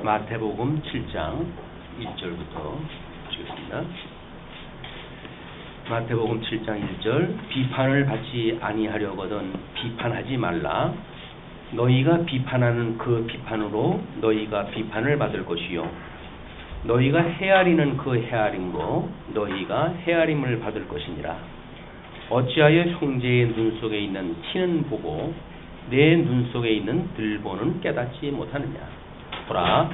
마태복음 7장 1절부터 보시겠습니다. 마태복음 7장 1절 비판을 받지 아니하려거든 비판하지 말라. 너희가 비판하는 그 비판으로 너희가 비판을 받을 것이요 너희가 헤아리는 그 헤아림으로 너희가 헤아림을 받을 것이니라. 어찌하여 형제의 눈 속에 있는 티는 보고 내 눈 속에 있는 들보는 깨닫지 못하느냐. 보라,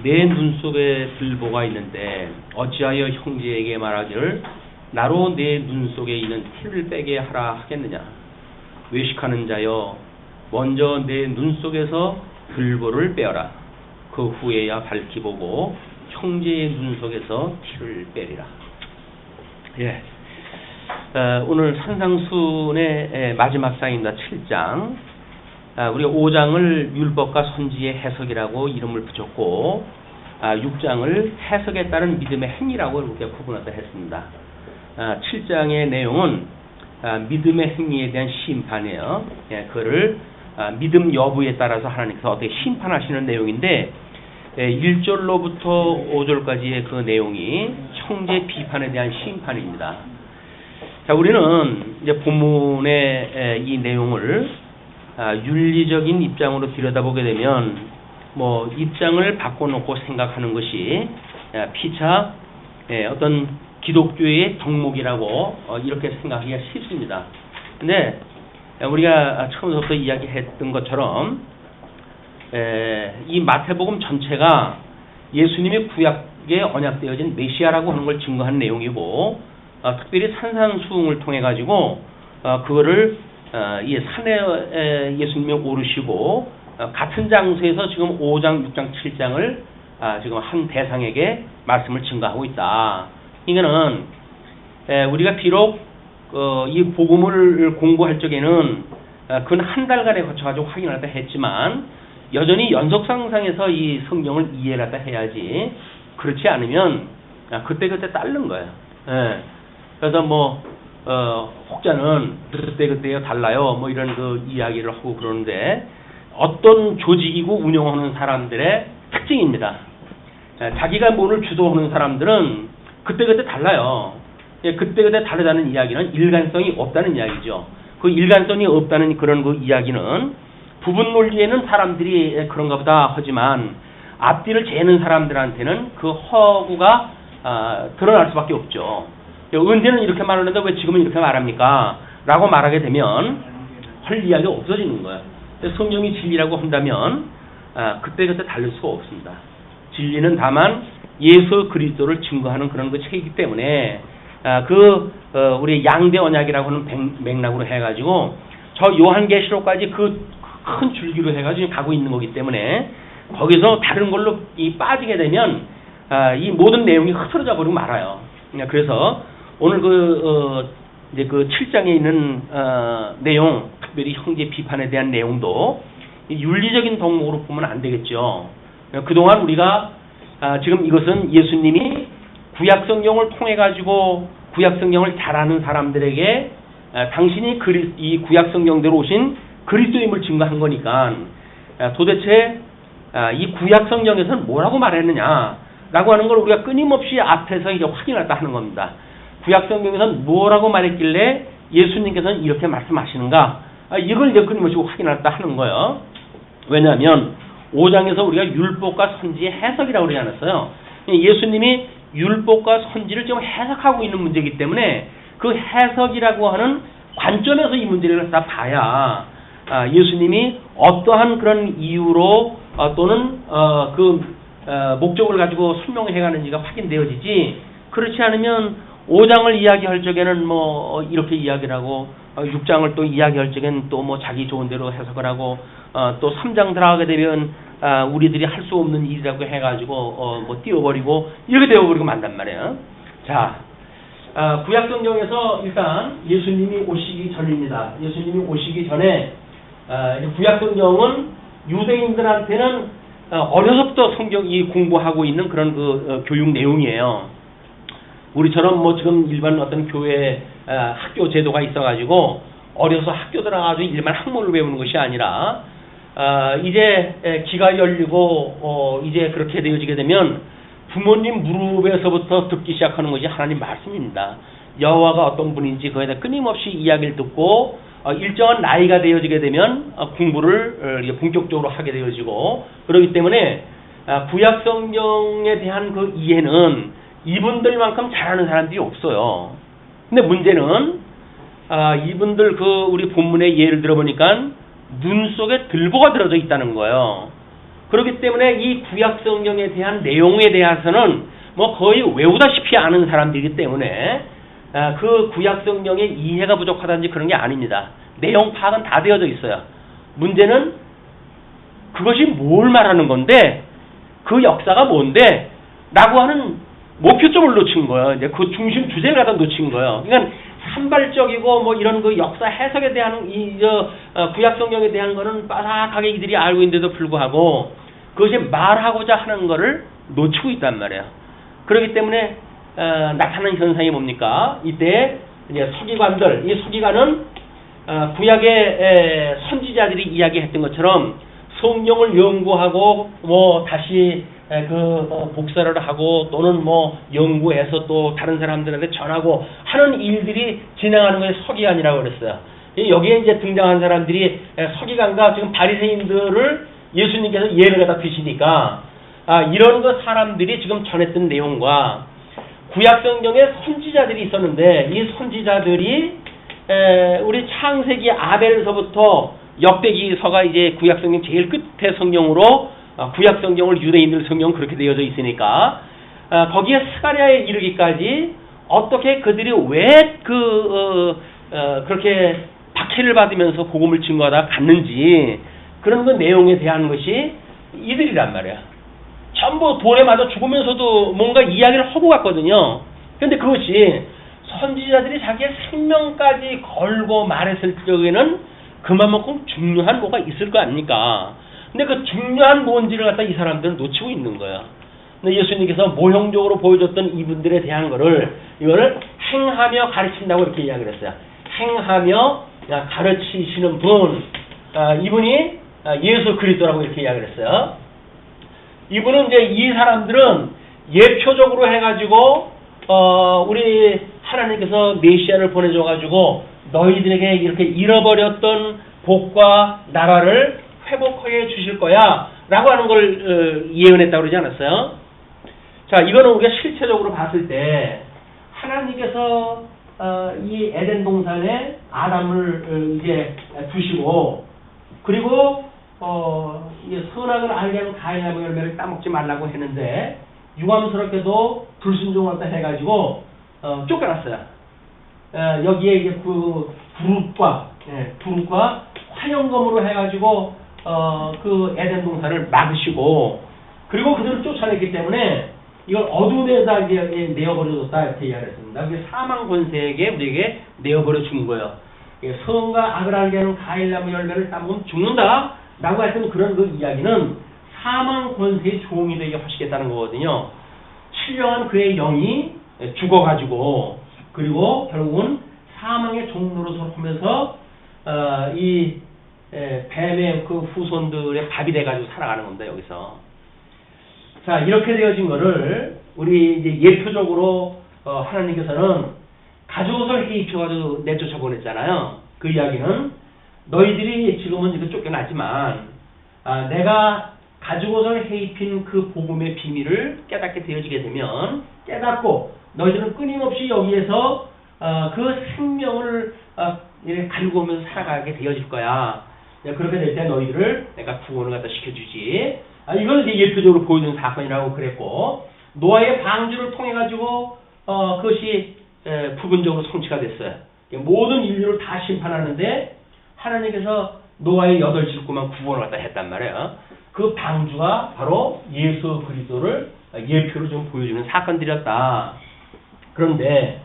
내 눈 속에 들보가 있는데 어찌하여 형제에게 말하기를 나로 내 눈 속에 있는 티를 빼게 하라 하겠느냐. 외식하는 자여, 먼저 내 눈 속에서 들보를 빼어라. 그 후에야 밝히 보고 형제의 눈 속에서 티를 빼리라. 예. 오늘 산상순의 마지막 장입니다. 7장. 우리가 5장을 율법과 선지의 해석이라고 이름을 붙였고 6장을 해석에 따른 믿음의 행위라고 이렇게 구분하다 했습니다. 7장의 내용은 믿음의 행위에 대한 심판이에요. 그거를 믿음 여부에 따라서 하나님께서 어떻게 심판하시는 내용인데 1절로부터 5절까지의 그 내용이 형제 비판에 대한 심판입니다. 자, 우리는 이제 본문의 이 내용을 윤리적인 입장으로 들여다보게 되면 뭐 입장을 바꿔놓고 생각하는 것이 피차 어떤 기독교의 덕목이라고 이렇게 생각하기가 쉽습니다. 근데 우리가 처음부터 이야기했던 것처럼 이 마태복음 전체가 예수님의 구약에 언약되어진 메시아라고 하는 걸 증거한 내용이고 특별히 산상수훈을 통해 가지고 그거를 이 산에 예수님이 오르시고 같은 장소에서 지금 5장, 6장, 7장을 지금 한 대상에게 말씀을 증거하고 있다. 이거는 우리가 비록 이 복음을 공부할 적에는 근 한 달간에 거쳐가지고 확인을 하다 했지만 여전히 연속상상에서 이 성경을 이해를 하다 해야지 그렇지 않으면 그때그때 따르는 거예요. 그래서 뭐 혹자는 그때그때 달라요 뭐 이런 그 이야기를 하고 그러는데 어떤 조직이고 운영하는 사람들의 특징입니다. 자기가 뭐를 주도하는 사람들은 그때그때 달라요. 그때그때 다르다는 이야기는 일관성이 없다는 이야기죠. 그 일관성이 없다는 그런 그 이야기는 부분 논리에는 사람들이 그런가 보다 하지만 앞뒤를 재는 사람들한테는 그 허구가 드러날 수밖에 없죠. 언제는 이렇게 말하는데 왜 지금은 이렇게 말합니까? 라고 말하게 되면 할 이야기가 없어지는 거예요. 성경이 진리라고 한다면 그때그때 다를 수가 없습니다. 진리는 다만 예수 그리스도를 증거하는 그런 그 책이기 때문에 우리 양대 언약이라고 하는 맥락으로 해가지고 저 요한계시록까지 그 큰 줄기로 해가지고 가고 있는 거기 때문에 거기서 다른 걸로 빠지게 되면 이 모든 내용이 흐트러져 버리고 말아요. 그래서 오늘 이제 그 7장에 있는 내용, 특별히 형제 비판에 대한 내용도 윤리적인 덕목으로 보면 안 되겠죠. 그동안 우리가 지금 이것은 예수님이 구약성경을 통해 가지고 구약성경을 잘 아는 사람들에게 당신이 이 구약성경대로 오신 그리스도임을 증거한 거니까 도대체 이 구약성경에서는 뭐라고 말했느냐라고 하는 걸 우리가 끊임없이 앞에서 이제 확인했다 하는 겁니다. 구약성경에서는 뭐라고 말했길래 예수님께서는 이렇게 말씀하시는가? 이걸 이제 끊임없이 확인했다 하는 거예요. 왜냐하면 5장에서 우리가 율법과 선지의 해석이라고 그러지 않았어요. 예수님이 율법과 선지를 지금 해석하고 있는 문제이기 때문에 그 해석이라고 하는 관점에서 이 문제를 다 봐야 예수님이 어떠한 그런 이유로 또는 목적을 가지고 설명해 가는지가 확인되어지지 그렇지 않으면 5장을 이야기할 적에는 뭐 이렇게 이야기를 하고 6장을 또 이야기할 적에는 또 뭐 자기 좋은 대로 해석을 하고 또 3장 들어가게 되면 우리들이 할 수 없는 일이라고 해가지고 뭐 띄워버리고 이렇게 되어버리고 만단 말이에요. 자, 구약성경에서 일단 예수님이 오시기 전입니다. 예수님이 오시기 전에 구약성경은 유대인들한테는 어려서부터 성경이 공부하고 있는 그런 그 교육 내용이에요. 우리처럼 뭐 지금 일반 어떤 교회 학교 제도가 있어가지고 어려서 학교 들어가가지고 일반 학문을 배우는 것이 아니라 이제 기가 열리고 이제 그렇게 되어지게 되면 부모님 무릎에서부터 듣기 시작하는 것이 하나님 말씀입니다. 여호와가 어떤 분인지 그에 대해 끊임없이 이야기를 듣고 일정한 나이가 되어지게 되면 공부를 본격적으로 하게 되어지고 그렇기 때문에 구약 성경에 대한 그 이해는 이분들만큼 잘하는 사람들이 없어요. 근데 문제는 이분들 우리 본문의 예를 들어보니까 눈 속에 들보가 들어져 있다는 거예요. 그렇기 때문에 이 구약 성경에 대한 내용에 대해서는 뭐 거의 외우다시피 아는 사람들이기 때문에 그 구약 성경의 이해가 부족하다든지 그런 게 아닙니다. 내용 파악은 다 되어져 있어요. 문제는 그것이 뭘 말하는 건데 그 역사가 뭔데 라고 하는 목표점을 놓친 거예요. 이제 그 중심 주제를 갖다 놓친 거예요. 그러니까 산발적이고 뭐 이런 그 역사 해석에 대한 구약 성경에 대한 거는 빠삭하게 이들이 알고 있는데도 불구하고 그것이 말하고자 하는 거를 놓치고 있단 말이에요. 그렇기 때문에 나타나는 현상이 뭡니까? 이때 이제 서기관들, 이 서기관은 구약의 선지자들이 이야기했던 것처럼 성경을 연구하고 뭐 다시 복사를 하고 또는 뭐 연구해서 또 다른 사람들한테 전하고 하는 일들이 진행하는 것이 서기관이라고 그랬어요. 여기에 이제 등장한 사람들이 서기관과 지금 바리새인들을 예수님께서 예를 갖다 드시니까 이런 그 사람들이 지금 전했던 내용과 구약 성경에 선지자들이 있었는데 이 선지자들이 우리 창세기 아벨서부터 역대기서가 이제 구약 성경 제일 끝에 성경으로 구약 성경을 유대인들 성경 그렇게 되어져 있으니까 거기에 스가랴에 이르기까지 어떻게 그들이 왜 그렇게 박해를 받으면서 복음을 증거하다 갔는지 그런 그 내용에 대한 것이 이들이란 말이야. 전부 돌에 맞아 죽으면서도 뭔가 이야기를 하고 갔거든요. 그런데 그것이 선지자들이 자기의 생명까지 걸고 말했을 적에는 그만큼 중요한 뭐가 있을 거 아닙니까? 근데 그 중요한 뭔지를 갖다 이 사람들은 놓치고 있는 거야. 근데 예수님께서 모형적으로 보여줬던 이분들에 대한 이거를 행하며 가르친다고 이렇게 이야기를 했어요. 행하며 가르치시는 분, 이분이 예수 그리스도라고 이렇게 이야기를 했어요. 이분은 이제 이 사람들은 예표적으로 해가지고 우리 하나님께서 메시아를 보내줘가지고 너희들에게 이렇게 잃어버렸던 복과 나라를 회복하게 주실 거야 라고 하는 걸 예언했다고 그러지 않았어요? 자, 이거는 우리가 실체적으로 봤을 때 하나님께서 이 에덴 동산에 아담을 이제 두시고 그리고 이제 선악을 알게 하는 가인의 열매를 따먹지 말라고 했는데 유감스럽게도 불순종하다 해가지고 쫓겨났어요. 여기에 이제 그 불과 화염검으로 해가지고 그 에덴 동산을 막으시고 그리고 그들을 쫓아냈기 때문에 이걸 어둠에다 이제 내어버려줬다 이렇게 이야기했습니다. 그게 사망 권세에게 우리에게 내어버려 준 거예요. 선과 악을 알게 하는 가인나무 열매를 따먹으면 죽는다 라고 했던 그런 그 이야기는 사망 권세의 종이 되게 하시겠다는 거거든요. 신령한 그의 영이 죽어가지고 그리고 결국은 사망의 종로로 하면서 이 뱀의 그 후손들의 밥이 돼가지고 살아가는 겁니다. 여기서 자 이렇게 되어진 거를 우리 이제 예표적으로 하나님께서는 가죽옷을 해입혀가지고 내쫓아 보냈잖아요. 그 이야기는 너희들이 지금은 이렇게 쫓겨났지만 내가 가죽옷을 해입힌 그 복음의 비밀을 깨닫게 되어지게 되면 깨닫고 너희들은 끊임없이 여기에서 그 생명을 가지고 오면서 살아가게 되어질 거야. 그렇게 될 때 너희들을 내가 구원을 갖다 시켜주지. 이건 이제 예표적으로 보여주는 사건이라고 그랬고 노아의 방주를 통해 가지고 그것이 부분적으로 성취가 됐어요. 모든 인류를 다 심판하는데 하나님께서 노아의 8식구만 구원을 갖다 했단 말이에요. 그 방주가 바로 예수 그리스도를 예표로 좀 보여주는 사건들이었다. 그런데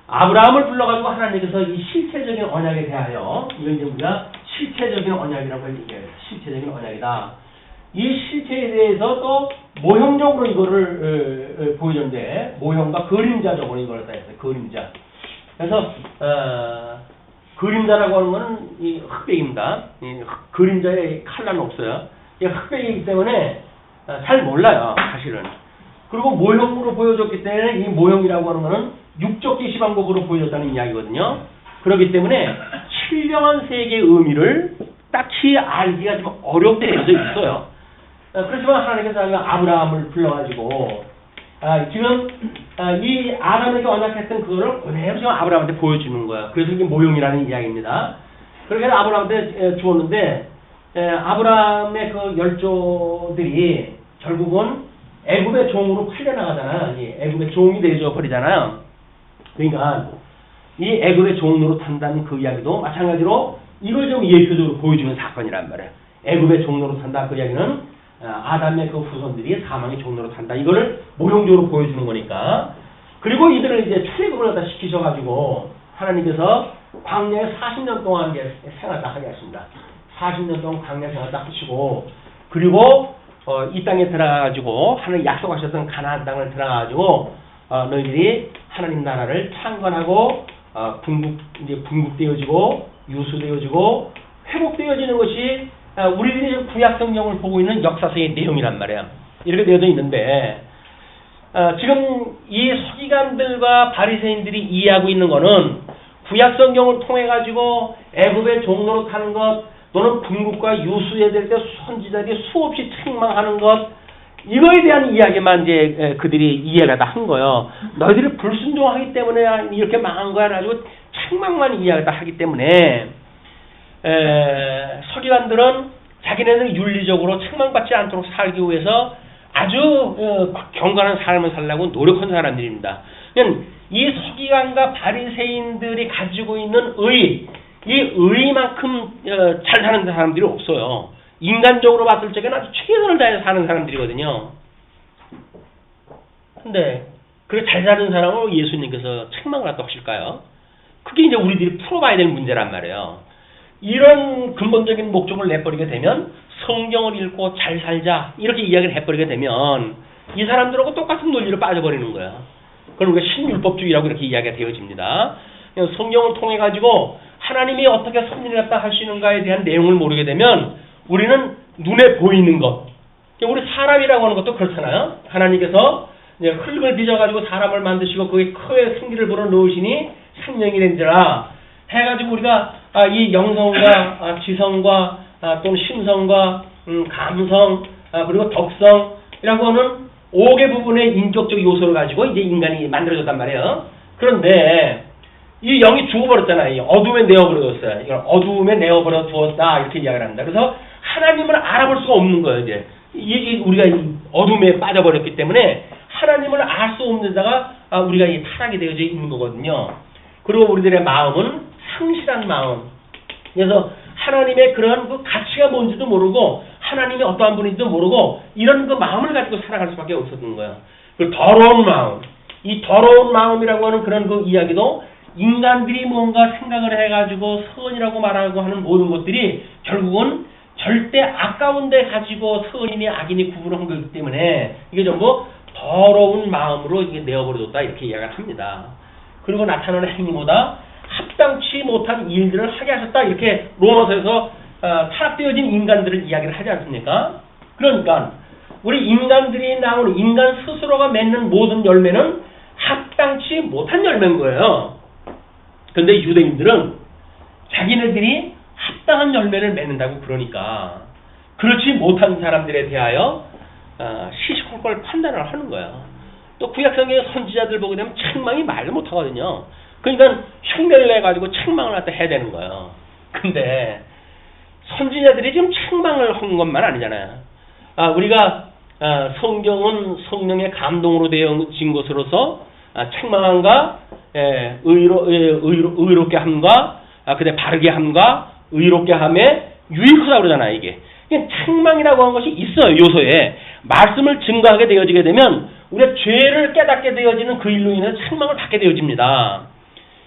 아브라함을 불러가지고 하나님께서 이 실체적인 언약에 대하여 이건 이제 우리가 실체적인 언약이라고 얘기해요. 실체적인 언약이다. 이 실체에 대해서 또 모형적으로 이거를 보여줬는데 모형과 그림자적으로 이걸 갖다 했어요. 그림자. 그래서 그림자라고 하는 거는 이 흑백입니다. 이 그림자에 칼라는 없어요. 이 흑백이기 때문에 잘 몰라요, 사실은. 그리고 모형으로 보여줬기 때문에 이 모형이라고 하는 거는 육적기 시방법으로 보여줬다는 이야기거든요. 그렇기 때문에 신령한 세계의 의미를 딱히 알기가 좀 어렵게 되어져 있어요. 그렇지만 하나님께서 아브라함을 불러가지고 지금 이 아담에게 언약했던 그거를 그대로 지금 아브라함한테 보여주는 거예요. 그래서 이게 모형이라는 이야기입니다. 그렇게 해서 아브라함한테 주었는데 아브라함의 그 열조들이 결국은 애굽의 종으로 풀려나가잖아. 이 애굽의 종이 되어져 버리잖아요. 그러니까 이 애굽의 종으로 탄다는 그 이야기도 마찬가지로 이걸 좀 예표적으로 보여주는 사건이란 말이에요. 애굽의 종로로 탄다. 그 이야기는 아담의 그 후손들이 사망의 종로로 탄다. 이거를 모형적으로 보여주는 거니까. 그리고 이들을 이제 출애굽을 갖다 시키셔가지고 하나님께서 광야에 40년 동안 생활을 하게 하십니다. 40년 동안 광야 생활을 하시고 그리고 이 땅에 들어가가지고 하나님 약속하셨던 가나안 땅을 들어가가지고 너희들이 하나님 나라를 창건하고 분국되어지고 유수되어지고 회복되어지는 것이 우리들이 구약 성경을 보고 있는 역사서의 내용이란 말이에요. 이렇게 되어져 있는데 지금 이 서기관들과 바리새인들이 이해하고 있는 거는 구약 성경을 통해 가지고 애굽의 종로로 타는 것 또는 분국과 유수해야 될 때 선지자들이 수없이 책망하는 것 이거에 대한 이야기만 이제 그들이 이해가 다 한 거예요. 너희들이 불순종하기 때문에 이렇게 망한 거야 가지고 책망만 이해가 다 하기 때문에 서기관들은 자기네들 윤리적으로 책망받지 않도록 살기 위해서 아주 경건한 삶을 살려고 노력한 사람들입니다. 이 서기관과 바리새인들이 가지고 있는 이 의만큼 잘 사는 사람들이 없어요. 인간적으로 봤을 적에는 아주 최선을 다해서 사는 사람들이거든요. 근데 그렇게 잘 사는 사람을 예수님께서 책망을 갖다 하실까요? 그게 이제 우리들이 풀어봐야 될 문제란 말이에요. 이런 근본적인 목적을 내버리게 되면 성경을 읽고 잘 살자 이렇게 이야기를 해버리게 되면 이 사람들하고 똑같은 논리로 빠져버리는 거예요. 그럼 우리가 신율법주의라고 이렇게 이야기가 되어집니다. 성경을 통해 가지고 하나님이 어떻게 섭리를 갖다 하시는가에 대한 내용을 모르게 되면 우리는 눈에 보이는 것, 우리 사람이라고 하는 것도 그렇잖아요. 하나님께서 흙을 빚어가지고 사람을 만드시고 그게 코에 생기를 불어넣으시니 생명이 된지라 해가지고 우리가 이 영성과 지성과 또는 심성과 감성 그리고 덕성이라고 하는 5개 부분의 인격적 요소를 가지고 이제 인간이 만들어졌단 말이에요. 그런데 이 영이 죽어버렸잖아요. 어둠에 내어버렸어요. 이걸 어둠에 내어버려 두었다 이렇게 이야기를 합니다. 그래서 하나님을 알아볼 수가 없는 거예요. 이제 우리가 이 어둠에 빠져버렸기 때문에 하나님을 알 수 없는 데다가 우리가 이 타락이 되어져 있는 거거든요. 그리고 우리들의 마음은 상실한 마음. 그래서 하나님의 그런 그 가치가 뭔지도 모르고 하나님이 어떠한 분인지도 모르고 이런 그 마음을 가지고 살아갈 수밖에 없었던 거예요. 그 더러운 마음. 이 더러운 마음이라고 하는 그런 그 이야기도 인간들이 뭔가 생각을 해가지고 선이라고 말하고 하는 모든 것들이 결국은 절대 아까운 데 가지고 선이니 악이니 구분한 거기 때문에 이게 전부 더러운 마음으로 이게 내어버려졌다 이렇게 이야기를 합니다. 그리고 나타나는 행위보다 합당치 못한 일들을 하게 하셨다 이렇게 로마서에서 타락되어진 인간들을 이야기를 하지 않습니까? 그러니까 우리 인간들이 나오는 인간 스스로가 맺는 모든 열매는 합당치 못한 열매인 거예요. 그런데 유대인들은 자기네들이 합당한 열매를 맺는다고 그러니까 그렇지 못한 사람들에 대하여 시시콜콜 판단을 하는 거예요. 또 구약성경의 선지자들 보게 되면 책망이 말도 못하거든요. 그러니까 흉내를 내가지고 책망을 갖다 해야 되는 거예요. 근데 선지자들이 지금 책망을 한 것만 아니잖아요. 우리가 성경은 성령의 감동으로 되어진 것으로서 책망함과 의롭게 함과 그다음에 바르게 함과 의롭게 함에 유익하다고 그러잖아요. 이게 책망이라고 하는 것이 있어요. 요소에 말씀을 증거하게 되어지게 되면 우리가 죄를 깨닫게 되어지는 그 일로 인해서 책망을 받게 되어집니다.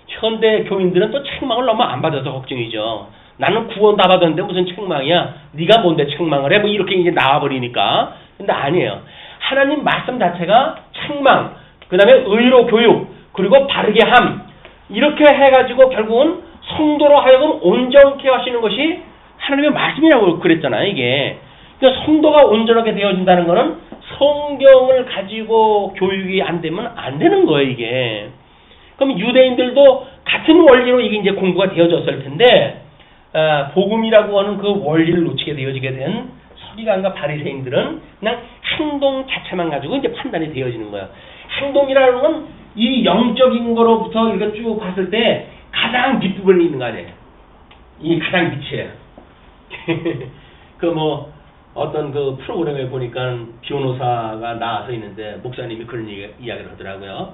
현대 교인들은 또 책망을 너무 안 받아서 걱정이죠. 나는 구원 다 받았는데 무슨 책망이야? 네가 뭔데 책망을 해? 뭐 이렇게 이제 나와버리니까. 근데 아니에요. 하나님 말씀 자체가 책망, 그 다음에 의로 교육, 그리고 바르게 함 이렇게 해가지고 결국은 성도로 하여금 온전케 하시는 것이 하나님의 말씀이라고 그랬잖아요, 이게. 그러니까 성도가 온전하게 되어진다는 것은 성경을 가지고 교육이 안 되면 안 되는 거예요, 이게. 그럼 유대인들도 같은 원리로 이게 이제 공부가 되어졌을 텐데, 복음이라고 하는 그 원리를 놓치게 되어지게 된 서기관과 바리새인들은 그냥 행동 자체만 가지고 이제 판단이 되어지는 거예요. 행동이라는 건 이 영적인 거로부터 이렇게 쭉 봤을 때 가장 뒷부분에 있는 거 아니에요. 이 가장 밑이에요. 그 뭐 어떤 그 프로그램에 보니까 변호사가 나와서 있는데 목사님이 그런 이야기를 하더라고요.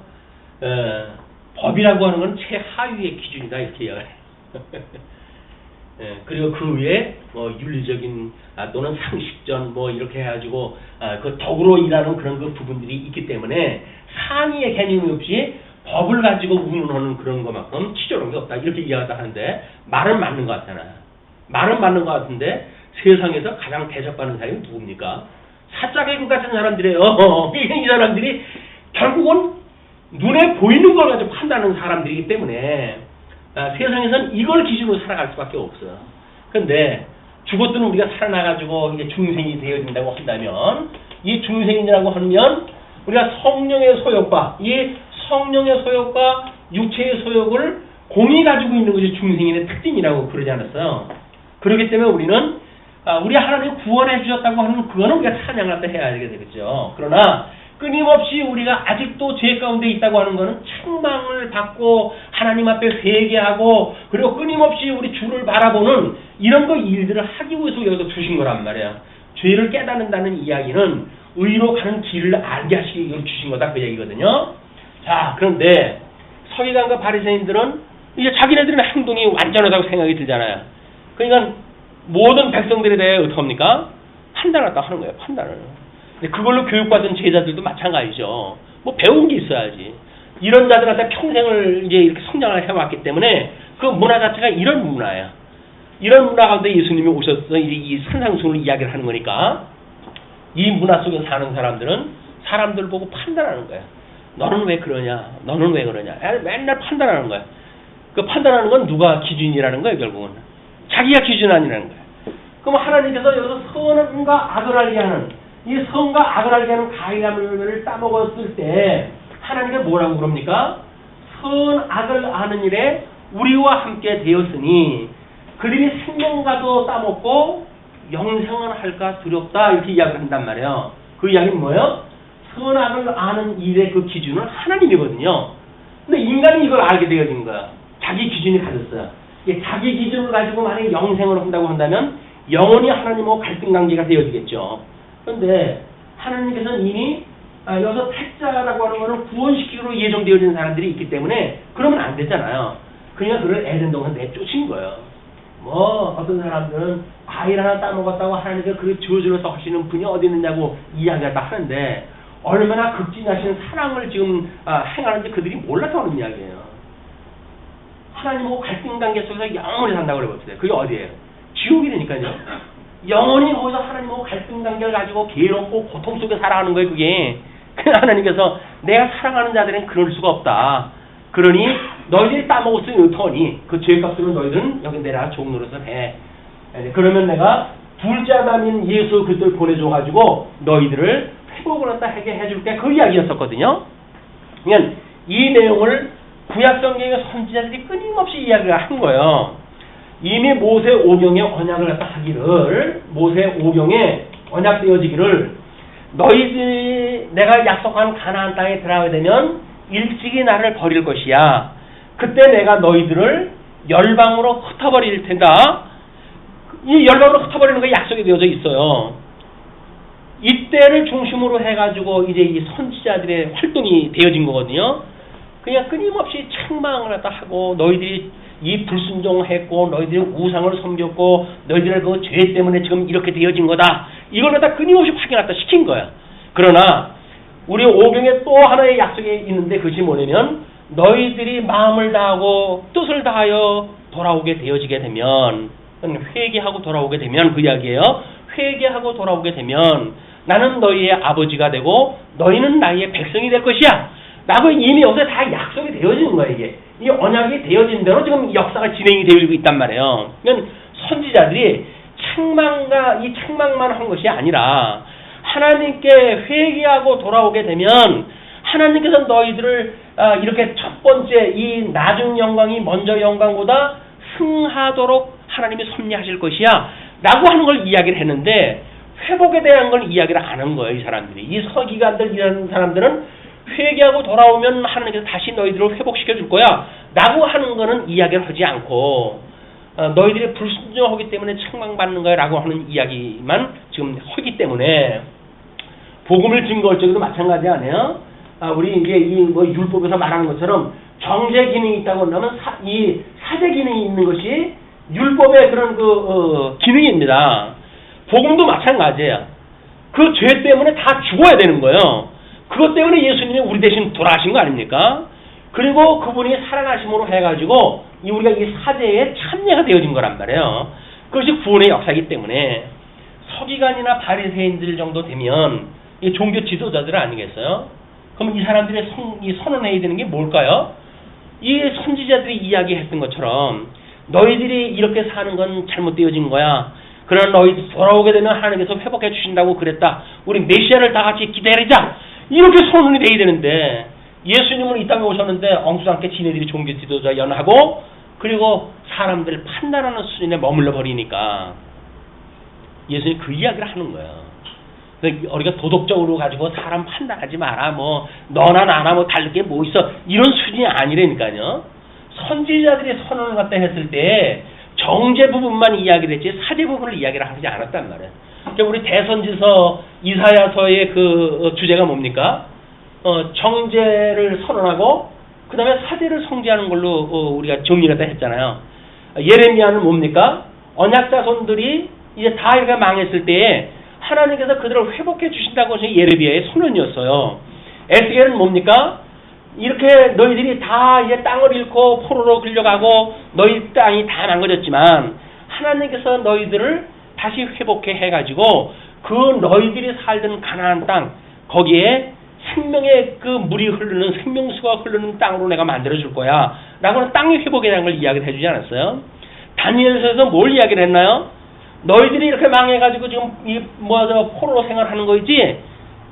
법이라고 하는 건 최하위의 기준이다 이렇게 이야기해요. 그리고 그 위에 뭐 윤리적인 또는 상식전 뭐 이렇게 해가지고 그 덕으로 일하는 그런 그 부분들이 있기 때문에 상위의 개념이 없이 법을 가지고 운운하는 그런 것만큼 치졸한 게 없다 이렇게 이야기를 하는데 말은 맞는 것 같잖아요. 말은 맞는 것 같은데 세상에서 가장 대접받는 사람이 누굽니까? 사자개국 같은 사람들이에요. 이 사람들이 결국은 눈에 보이는 걸 가지고 판단하는 사람들이기 때문에 세상에서는 이걸 기준으로 살아갈 수밖에 없어요. 그런데 죽었던 우리가 살아나가지고 이게 중생이 되어진다고 한다면 이 중생이라고 하면 우리가 성령의 소욕과 이 성령의 소욕과 육체의 소욕을 공히 가지고 있는 것이 중생인의 특징이라고 그러지 않았어요. 그렇기 때문에 우리는 우리 하나님 구원해 주셨다고 하는 그거는 우리가 찬양을 또 해야 되겠죠. 그러나 끊임없이 우리가 아직도 죄 가운데 있다고 하는 것은 책망을 받고 하나님 앞에 회개하고 그리고 끊임없이 우리 주를 바라보는 이런 거 일들을 하기 위해서 여기서 주신 거란 말이에요. 죄를 깨닫는다는 이야기는 의로 가는 길을 알게 하시기 위해서 주신 거다 그 얘기거든요. 자, 그런데 서기관과 바리새인들은 이제 자기네들의 행동이 완전하다고 생각이 들잖아요. 그러니까 모든 백성들에 대해 어떻게 합니까? 판단을 딱 하는 거예요. 판단을. 근데 그걸로 교육받은 제자들도 마찬가지죠. 뭐 배운 게 있어야지. 이런 자들한테 평생을 이제 이렇게 성장을 해왔기 때문에 그 문화 자체가 이런 문화예요. 이런 문화 가운데 예수님이 오셔서 이 산상수훈을 이야기를 하는 거니까 이 문화 속에 사는 사람들은 사람들 보고 판단하는 거예요. 너는 왜 그러냐? 너는 왜 그러냐? 맨날 판단하는 거예요. 그 판단하는 건 누가 기준이라는 거예요, 결국은. 자기가 기준 아니라는 거예요. 그럼 하나님께서 여기서 선과 악을 알게 하는 이 선과 악을 알게 하는 가인나무를 따먹었을 때 하나님께 뭐라고 그럽니까? 선, 악을 아는 일에 우리와 함께 되었으니 그들이 생명과도 따먹고 영생을 할까 두렵다 이렇게 이야기를 한단 말이에요. 그 이야기는 뭐예요? 선, 악을 아는 일의 그 기준은 하나님이거든요. 근데 인간이 이걸 알게 되어진 거야. 자기 기준이 가졌어요. 자기 기준을 가지고 만약에 영생을 한다고 한다면 영원히 하나님하고 갈등 관계가 되어지겠죠. 그런데 하나님께서는 이미 여기서 택자라고 하는 것은 구원시키기로 예정되어진 사람들이 있기 때문에 그러면 안 되잖아요. 그러니까 그를 에덴 동산 내쫓은 거예요. 뭐 어떤 사람들은 과일 하나 따먹었다고 하나님께서 그 저주를 또 하시는 분이 어디 있느냐고 이야기를 다 하는데 얼마나 극진하신 사랑을 지금 행하는지 그들이 몰라서 하는 이야기예요. 하나님하고 갈등 관계 속에서 영원히 산다고 그래봅시다. 그게 어디예요? 지옥이라니까요. 영원히 거기서 하나님하고 갈등 관계를 가지고 괴롭고 고통 속에 살아가는 거예요, 그게. 하나님께서 내가 사랑하는 자들은 그럴 수가 없다. 그러니 너희들이 따먹었으니 어떠니? 그 죄값으로 너희들은 여기 내가 종 노릇을 해. 그러면 내가 둘째 아담인 예수 그리스도를 보내줘가지고 너희들을 회복을 갖다 하게 해줄게. 그 이야기였었거든요. 그러니까 이 내용을 구약성경의 선지자들이 끊임없이 이야기를 한 거예요. 이미 모세 오경에 언약을 갖다 하기를 모세 오경에 언약되어지기를 너희들이 내가 약속한 가나안 땅에 들어가게 되면 일찍이 나를 버릴 것이야. 그때 내가 너희들을 열방으로 흩어버릴 텐다. 이 열방으로 흩어버리는 게 약속이 되어져 있어요. 이때를 중심으로 해가지고 이제 이 선지자들의 활동이 되어진 거거든요. 그냥 끊임없이 책망을 갖다 하고 너희들이 이 불순종했고 너희들이 우상을 섬겼고 너희들의 그 죄 때문에 지금 이렇게 되어진 거다. 이걸 갖다 끊임없이 확인하다 시킨 거야. 그러나 우리 오경에 또 하나의 약속이 있는데 그것이 뭐냐면 너희들이 마음을 다하고 뜻을 다하여 돌아오게 되어지게 되면 회개하고 돌아오게 되면 그 이야기예요. 회개하고 돌아오게 되면 나는 너희의 아버지가 되고 너희는 나의 백성이 될 것이야. 라고 이미 여기서 다 약속이 되어지는 거예요, 이게. 이 언약이 되어진 대로 지금 이 역사가 진행이 되고 있단 말이에요. 그러니까 선지자들이 책망만 한 것이 아니라 하나님께 회개하고 돌아오게 되면 하나님께서 너희들을 이렇게 첫 번째 이 나중 영광이 먼저 영광보다 승하도록 하나님이 섭리하실 것이야 라고 하는 걸 이야기를 했는데 회복에 대한 걸 이야기를 안 한 거예요. 이 사람들이. 이 서기관들 이런 사람들은 회개하고 돌아오면 하나님께서 다시 너희들을 회복시켜 줄 거야 라고 하는 거는 이야기를 하지 않고 너희들이 불순종하기 때문에 책망받는 거야 라고 하는 이야기만 지금 하기 때문에 복음을 증거할 적에도 마찬가지 아니에요? 우리 이제 뭐 율법에서 말하는 것처럼 정죄 기능이 있다고 한다면 이 사죄 기능이 있는 것이 율법의 그런 기능입니다. 복음도 마찬가지예요. 그 죄 때문에 다 죽어야 되는 거예요. 그것 때문에 예수님이 우리 대신 돌아가신 거 아닙니까? 그리고 그분이 살아나심으로 해가지고 우리가 이 사죄에 참여가 되어진 거란 말이에요. 그것이 구원의 역사이기 때문에 서기관이나 바리새인들 정도 되면 이 종교 지도자들 아니겠어요? 그럼 이 사람들의 선언해야 되는 게 뭘까요? 이 선지자들이 이야기했던 것처럼 너희들이 이렇게 사는 건 잘못되어진 거야. 그러나 너희들 돌아오게 되면 하나님께서 회복해 주신다고 그랬다. 우리 메시아를 다 같이 기다리자. 이렇게 선언이 돼야 되는데 예수님은 이 땅에 오셨는데 엉뚱하게 지네들이 종교 지도자 연하고 그리고 사람들 판단하는 수준에 머물러 버리니까 예수님이 그 이야기를 하는 거예요. 우리가 도덕적으로 가지고 사람 판단하지 마라. 뭐 너나 나나 뭐 다를 게 뭐 있어. 이런 수준이 아니라니까요. 선지자들이 선언을 갖다 했을 때 정죄 부분만 이야기를 했지 사죄 부분을 이야기를 하지 않았단 말이에요. 그러니까 우리 대선지서 이사야서의 그 주제가 뭡니까? 정죄를 선언하고 그 다음에 사죄를 성취하는 걸로 우리가 정리를 다 했잖아요. 예레미야는 뭡니까? 언약자손들이 이제 다 이렇게 망했을 때에 하나님께서 그들을 회복해 주신다고 하신 예레미야의 선언이었어요. 에스겔은 뭡니까? 이렇게 너희들이 다 이제 땅을 잃고 포로로 끌려가고 너희 땅이 다 망가졌지만 하나님께서 너희들을 다시 회복해 해가지고 그 너희들이 살던 가나안 땅 거기에 생명의 그 물이 흐르는 생명수가 흐르는 땅으로 내가 만들어줄 거야 라고는 땅의 회복에 대한 걸 이야기를 해주지 않았어요? 다니엘서에서 뭘 이야기를 했나요? 너희들이 이렇게 망해가지고 지금 포로로 생활하는 거지.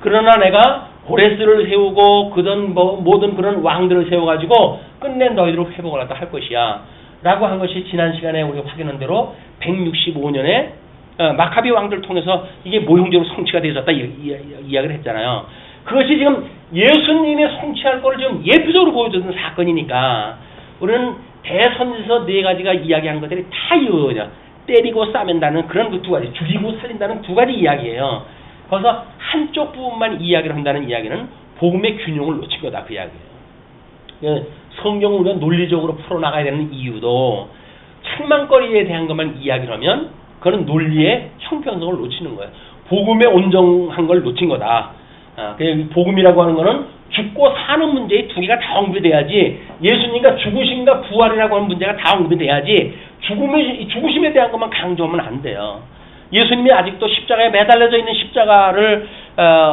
그러나 내가 고레스를 세우고 모든 그런 왕들을 세워가지고 끝내 너희들을 회복을 갖다 할 것이야 라고 한 것이 지난 시간에 우리가 확인한 대로 165년에 마카비 왕들을 통해서 이게 모형적으로 성취가 되어졌다 이야기를 했잖아요. 그것이 지금 예수님의 성취할 거를 지금 예표적으로 보여주는 사건이니까 우리는 대선지서 4가지가 이야기하는 것들이 다 이거죠. 때리고 싸맨다는 그런 그 2가지, 죽이고 살린다는 2가지 이야기예요. 그래서 한쪽 부분만 이야기를 한다는 이야기는 복음의 균형을 놓친 거다 그 이야기예요. 성경을 우리가 논리적으로 풀어나가야 되는 이유도 책망거리에 대한 것만 이야기를 하면 그거는 논리의 형평성을 놓치는 거예요. 복음의 온전한 걸 놓친 거다. 복음이라고 하는 거는 죽고 사는 문제의 2개가 다 언급이 돼야지 예수님과 죽으심과 부활이라고 하는 문제가 다 언급이 돼야지 죽으심에 대한 것만 강조하면 안 돼요. 예수님이 아직도 십자가에 매달려져 있는 십자가를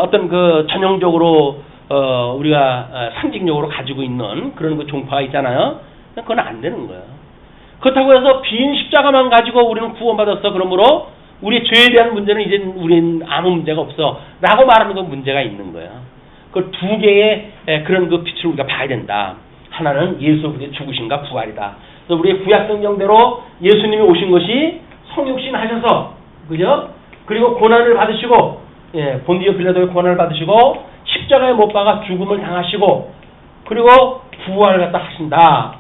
어떤 그 전형적으로 우리가 상징적으로 가지고 있는 그런 그 종파가 있잖아요. 그건 안 되는 거예요. 그렇다고 해서 빈 십자가만 가지고 우리는 구원받았어. 그러므로 우리의 죄에 대한 문제는 이제 우리는 아무 문제가 없어 라고 말하는 건 문제가 있는 거예요. 그 2개의 그런 그 빛을 우리가 봐야 된다. 하나는 예수 그리스도의 죽으심과 부활이다. 그래서 우리의 구약 성경대로 예수님이 오신 것이 성육신 하셔서 그죠? 그리고 고난을 받으시고 본디오 빌라도의 고난을 받으시고 십자가에 못 박아 죽음을 당하시고 그리고 부활을 갖다 하신다.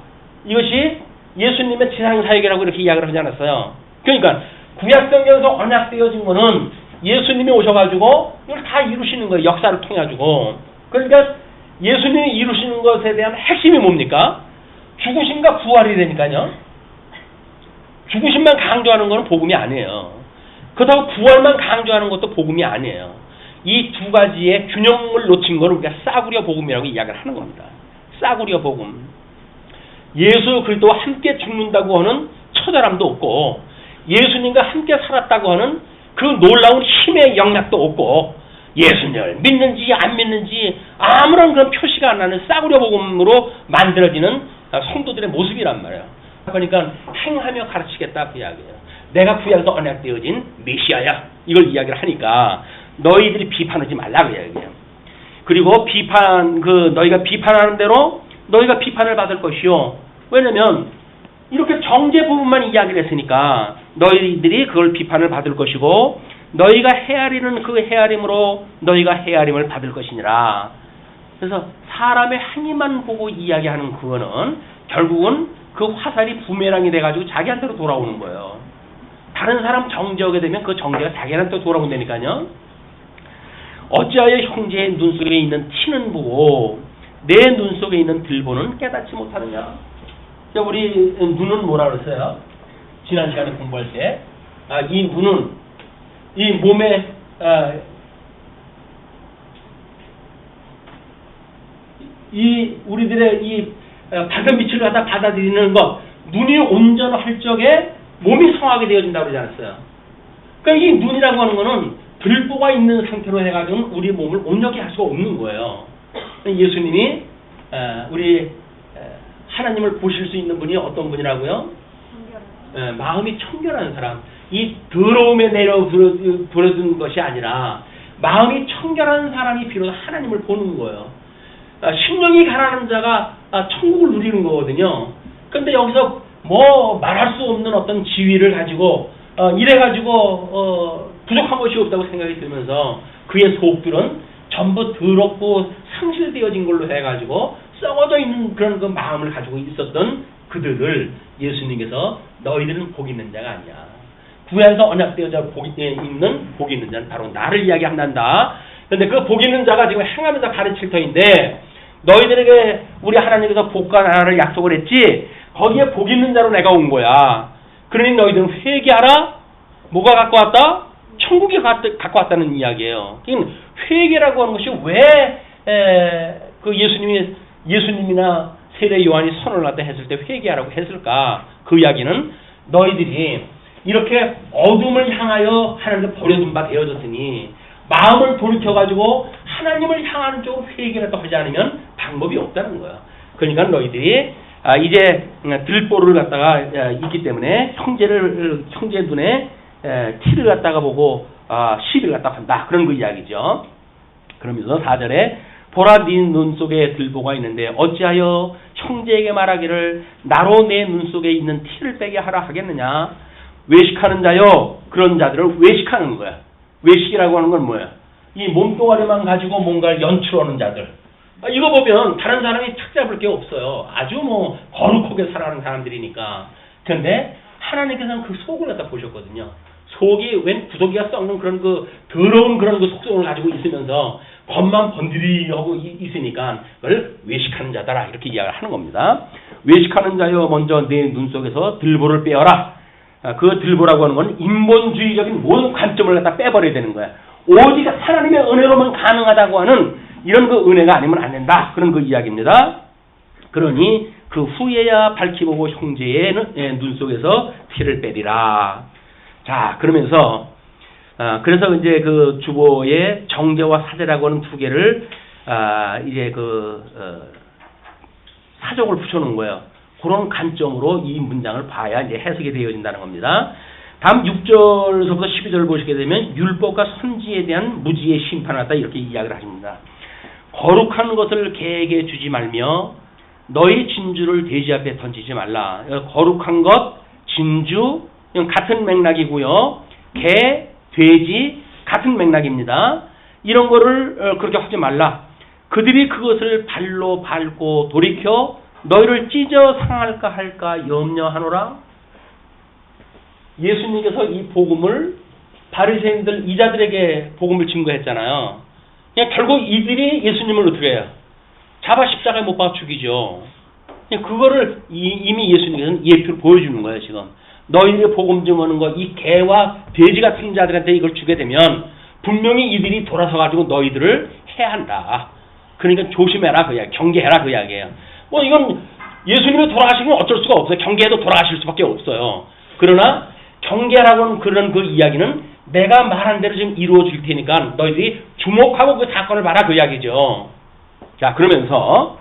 이것이 예수님의 지상 사역이라고 이렇게 이야기를 하지 않았어요. 그러니까 구약 성경에서 언약되어진 거는 예수님이 오셔가지고 이걸 다 이루시는 거예요. 역사를 통해 가지고. 그러니까 예수님이 이루시는 것에 대한 핵심이 뭡니까? 죽으심과 부활이 되니까요. 죽으심만 강조하는 것은 복음이 아니에요. 그렇다고 부활만 강조하는 것도 복음이 아니에요. 이 2가지의 균형을 놓친 걸 우리가 싸구려 복음이라고 이야기를 하는 겁니다. 싸구려 복음. 예수 그리스도와 함께 죽는다고 하는 처절함도 없고 예수님과 함께 살았다고 하는 그 놀라운 힘의 영향도 없고 예수님을 믿는지 안 믿는지 아무런 그런 표시가 안 나는 싸구려 복음으로 만들어지는 성도들의 모습이란 말이에요. 그러니까 행하며 가르치겠다 그 이야기예요. 내가 구약에서 언약되어진 메시아야 이걸 이야기를 하니까 너희들이 비판하지 말라 그 이야기예요. 그리고 너희가 비판하는 대로 너희가 비판을 받을 것이요. 왜냐면 이렇게 정죄 부분만 이야기를 했으니까 너희들이 그걸 비판을 받을 것이고 너희가 헤아리는 그 헤아림으로 너희가 헤아림을 받을 것이니라. 그래서 사람의 행위만 보고 이야기하는 그거는 결국은 그 화살이 부메랑이 돼가지고 자기한테로 돌아오는 거예요. 다른 사람 정죄하게 되면 그 정죄가 자기한테 돌아온다니까요. 어찌하여 형제의 눈 속에 있는 티는 보고 내 눈 속에 있는 들보는 깨닫지 못하느냐. 우리 눈은 뭐라 그랬어요? 지난 시간에 공부할 때 이 눈은 이 몸에 이 우리들의 이 밝은 빛을 갖다 받아들이는 것, 눈이 온전할 적에 몸이 성하게 되어진다고 그러지 않았어요? 그러니까 이 눈이라고 하는 거는 들보가 있는 상태로 해가지고 우리 몸을 온전히 할 수가 없는 거예요. 예수님이 우리 하나님을 보실 수 있는 분이 어떤 분이라고요? 마음이 청결한 사람. 이 더러움에 내려들어든 것이 아니라 마음이 청결한 사람이 비로소 하나님을 보는 거예요. 심령이 가난한 자가 천국을 누리는 거거든요. 그런데 여기서 뭐 말할 수 없는 어떤 지위를 가지고 이래가지고 부족한 것이 없다고 생각이 들면서 그의 속들은 전부 더럽고 상실되어진 걸로 해가지고 썩어져 있는 그런 그 마음을 가지고 있었던 그들을 예수님께서 너희들은 복 있는 자가 아니야. 구약에서 언약되어져 있는 복 있는 자는 바로 나를 이야기한단다. 그런데 그 복 있는 자가 지금 행하면서 가르칠 터인데 너희들에게 우리 하나님께서 복과 나라를 약속을 했지 거기에 복 있는 자로 내가 온 거야. 그러니 너희들은 회개하라. 뭐가 갖고 왔다? 천국이 갖고 왔다는 이야기예요. 회개라고 하는 것이 왜 그 예수님이나 세례 요한이 선언을 갖다 했을 때 회개하라고 했을까? 그 이야기는 너희들이 이렇게 어둠을 향하여 하나님께 버려둔 바 되어졌으니 마음을 돌이켜가지고 하나님을 향하는 쪽으로 회개라도 하지 않으면 방법이 없다는 거야. 그러니까 너희들이 이제 들보를 갖다가 있기 때문에 형제 눈에 티를 갖다가 보고 시비를 갖다가 한다. 그런 그 이야기죠. 그러면서 4절에 보라 네 눈 속에 들보가 있는데 어찌하여 형제에게 말하기를 나로 내 눈 속에 있는 티를 빼게 하라 하겠느냐. 외식하는 자요. 그런 자들을 외식하는 거야. 외식이라고 하는 건 뭐야? 이 몸뚱아리만 가지고 뭔가를 연출하는 자들. 이거 보면 다른 사람이 착잡을 게 없어요. 아주 뭐 거룩하게 살아가는 사람들이니까. 그런데 하나님께서는 그 속을 갖다 보셨거든요. 속이 웬 구더기가 썩는 그런 그 더러운 그런 그 속성을 가지고 있으면서 겉만 번들이하고 있으니까 그걸 외식하는 자다라 이렇게 이야기를 하는 겁니다. 외식하는 자여 먼저 내 눈 속에서 들보를 빼어라. 그 들보라고 하는 건 인본주의적인 모든 관점을 갖다 빼버려야 되는 거야. 오직 하나님의 은혜로만 가능하다고 하는 이런 그 은혜가 아니면 안 된다. 그런 그 이야기입니다. 그러니 그 후에야 밝히 보고 형제의 눈 속에서 티를 빼리라. 자, 그러면서 그래서 이제 그 주보의 정죄와 사죄라고 하는 두 개를 이제 사족을 붙여놓은 거예요. 그런 관점으로 이 문장을 봐야 이제 해석이 되어진다는 겁니다. 다음 6절서부터 12절을 보시게 되면 율법과 선지에 대한 무지의 심판을 갖다 이렇게 이야기를 하십니다. 거룩한 것을 개에게 주지 말며 너희 진주를 돼지 앞에 던지지 말라. 거룩한 것, 진주 같은 맥락이고요. 개, 돼지 같은 맥락입니다. 이런 거를 그렇게 하지 말라. 그들이 그것을 발로 밟고 돌이켜 너희를 찢어 상할까 할까 염려하노라. 예수님께서 이 복음을 바리새인들 이자들에게 복음을 증거했잖아요. 그냥 결국 이들이 예수님을 어떻게 해요? 잡아 십자가에 못 박아 죽이죠. 그거를 이미 예수님께서는 예표를 보여주는 거예요. 지금 너희들이 복음 증거하는 거 이 개와 돼지 같은 자들한테 이걸 주게 되면 분명히 이들이 돌아서 가지고 너희들을 해야 한다. 그러니까 조심해라 그 이야기, 경계해라 그 이야기예요. 뭐 이건 예수님이 돌아가시면 어쩔 수가 없어요. 경계해도 돌아가실 수밖에 없어요. 그러나 경계라고 하는 그런 그 이야기는 내가 말한 대로 지금 이루어질 테니까 너희들이 주목하고 그 사건을 봐라 그 이야기죠. 자, 그러면서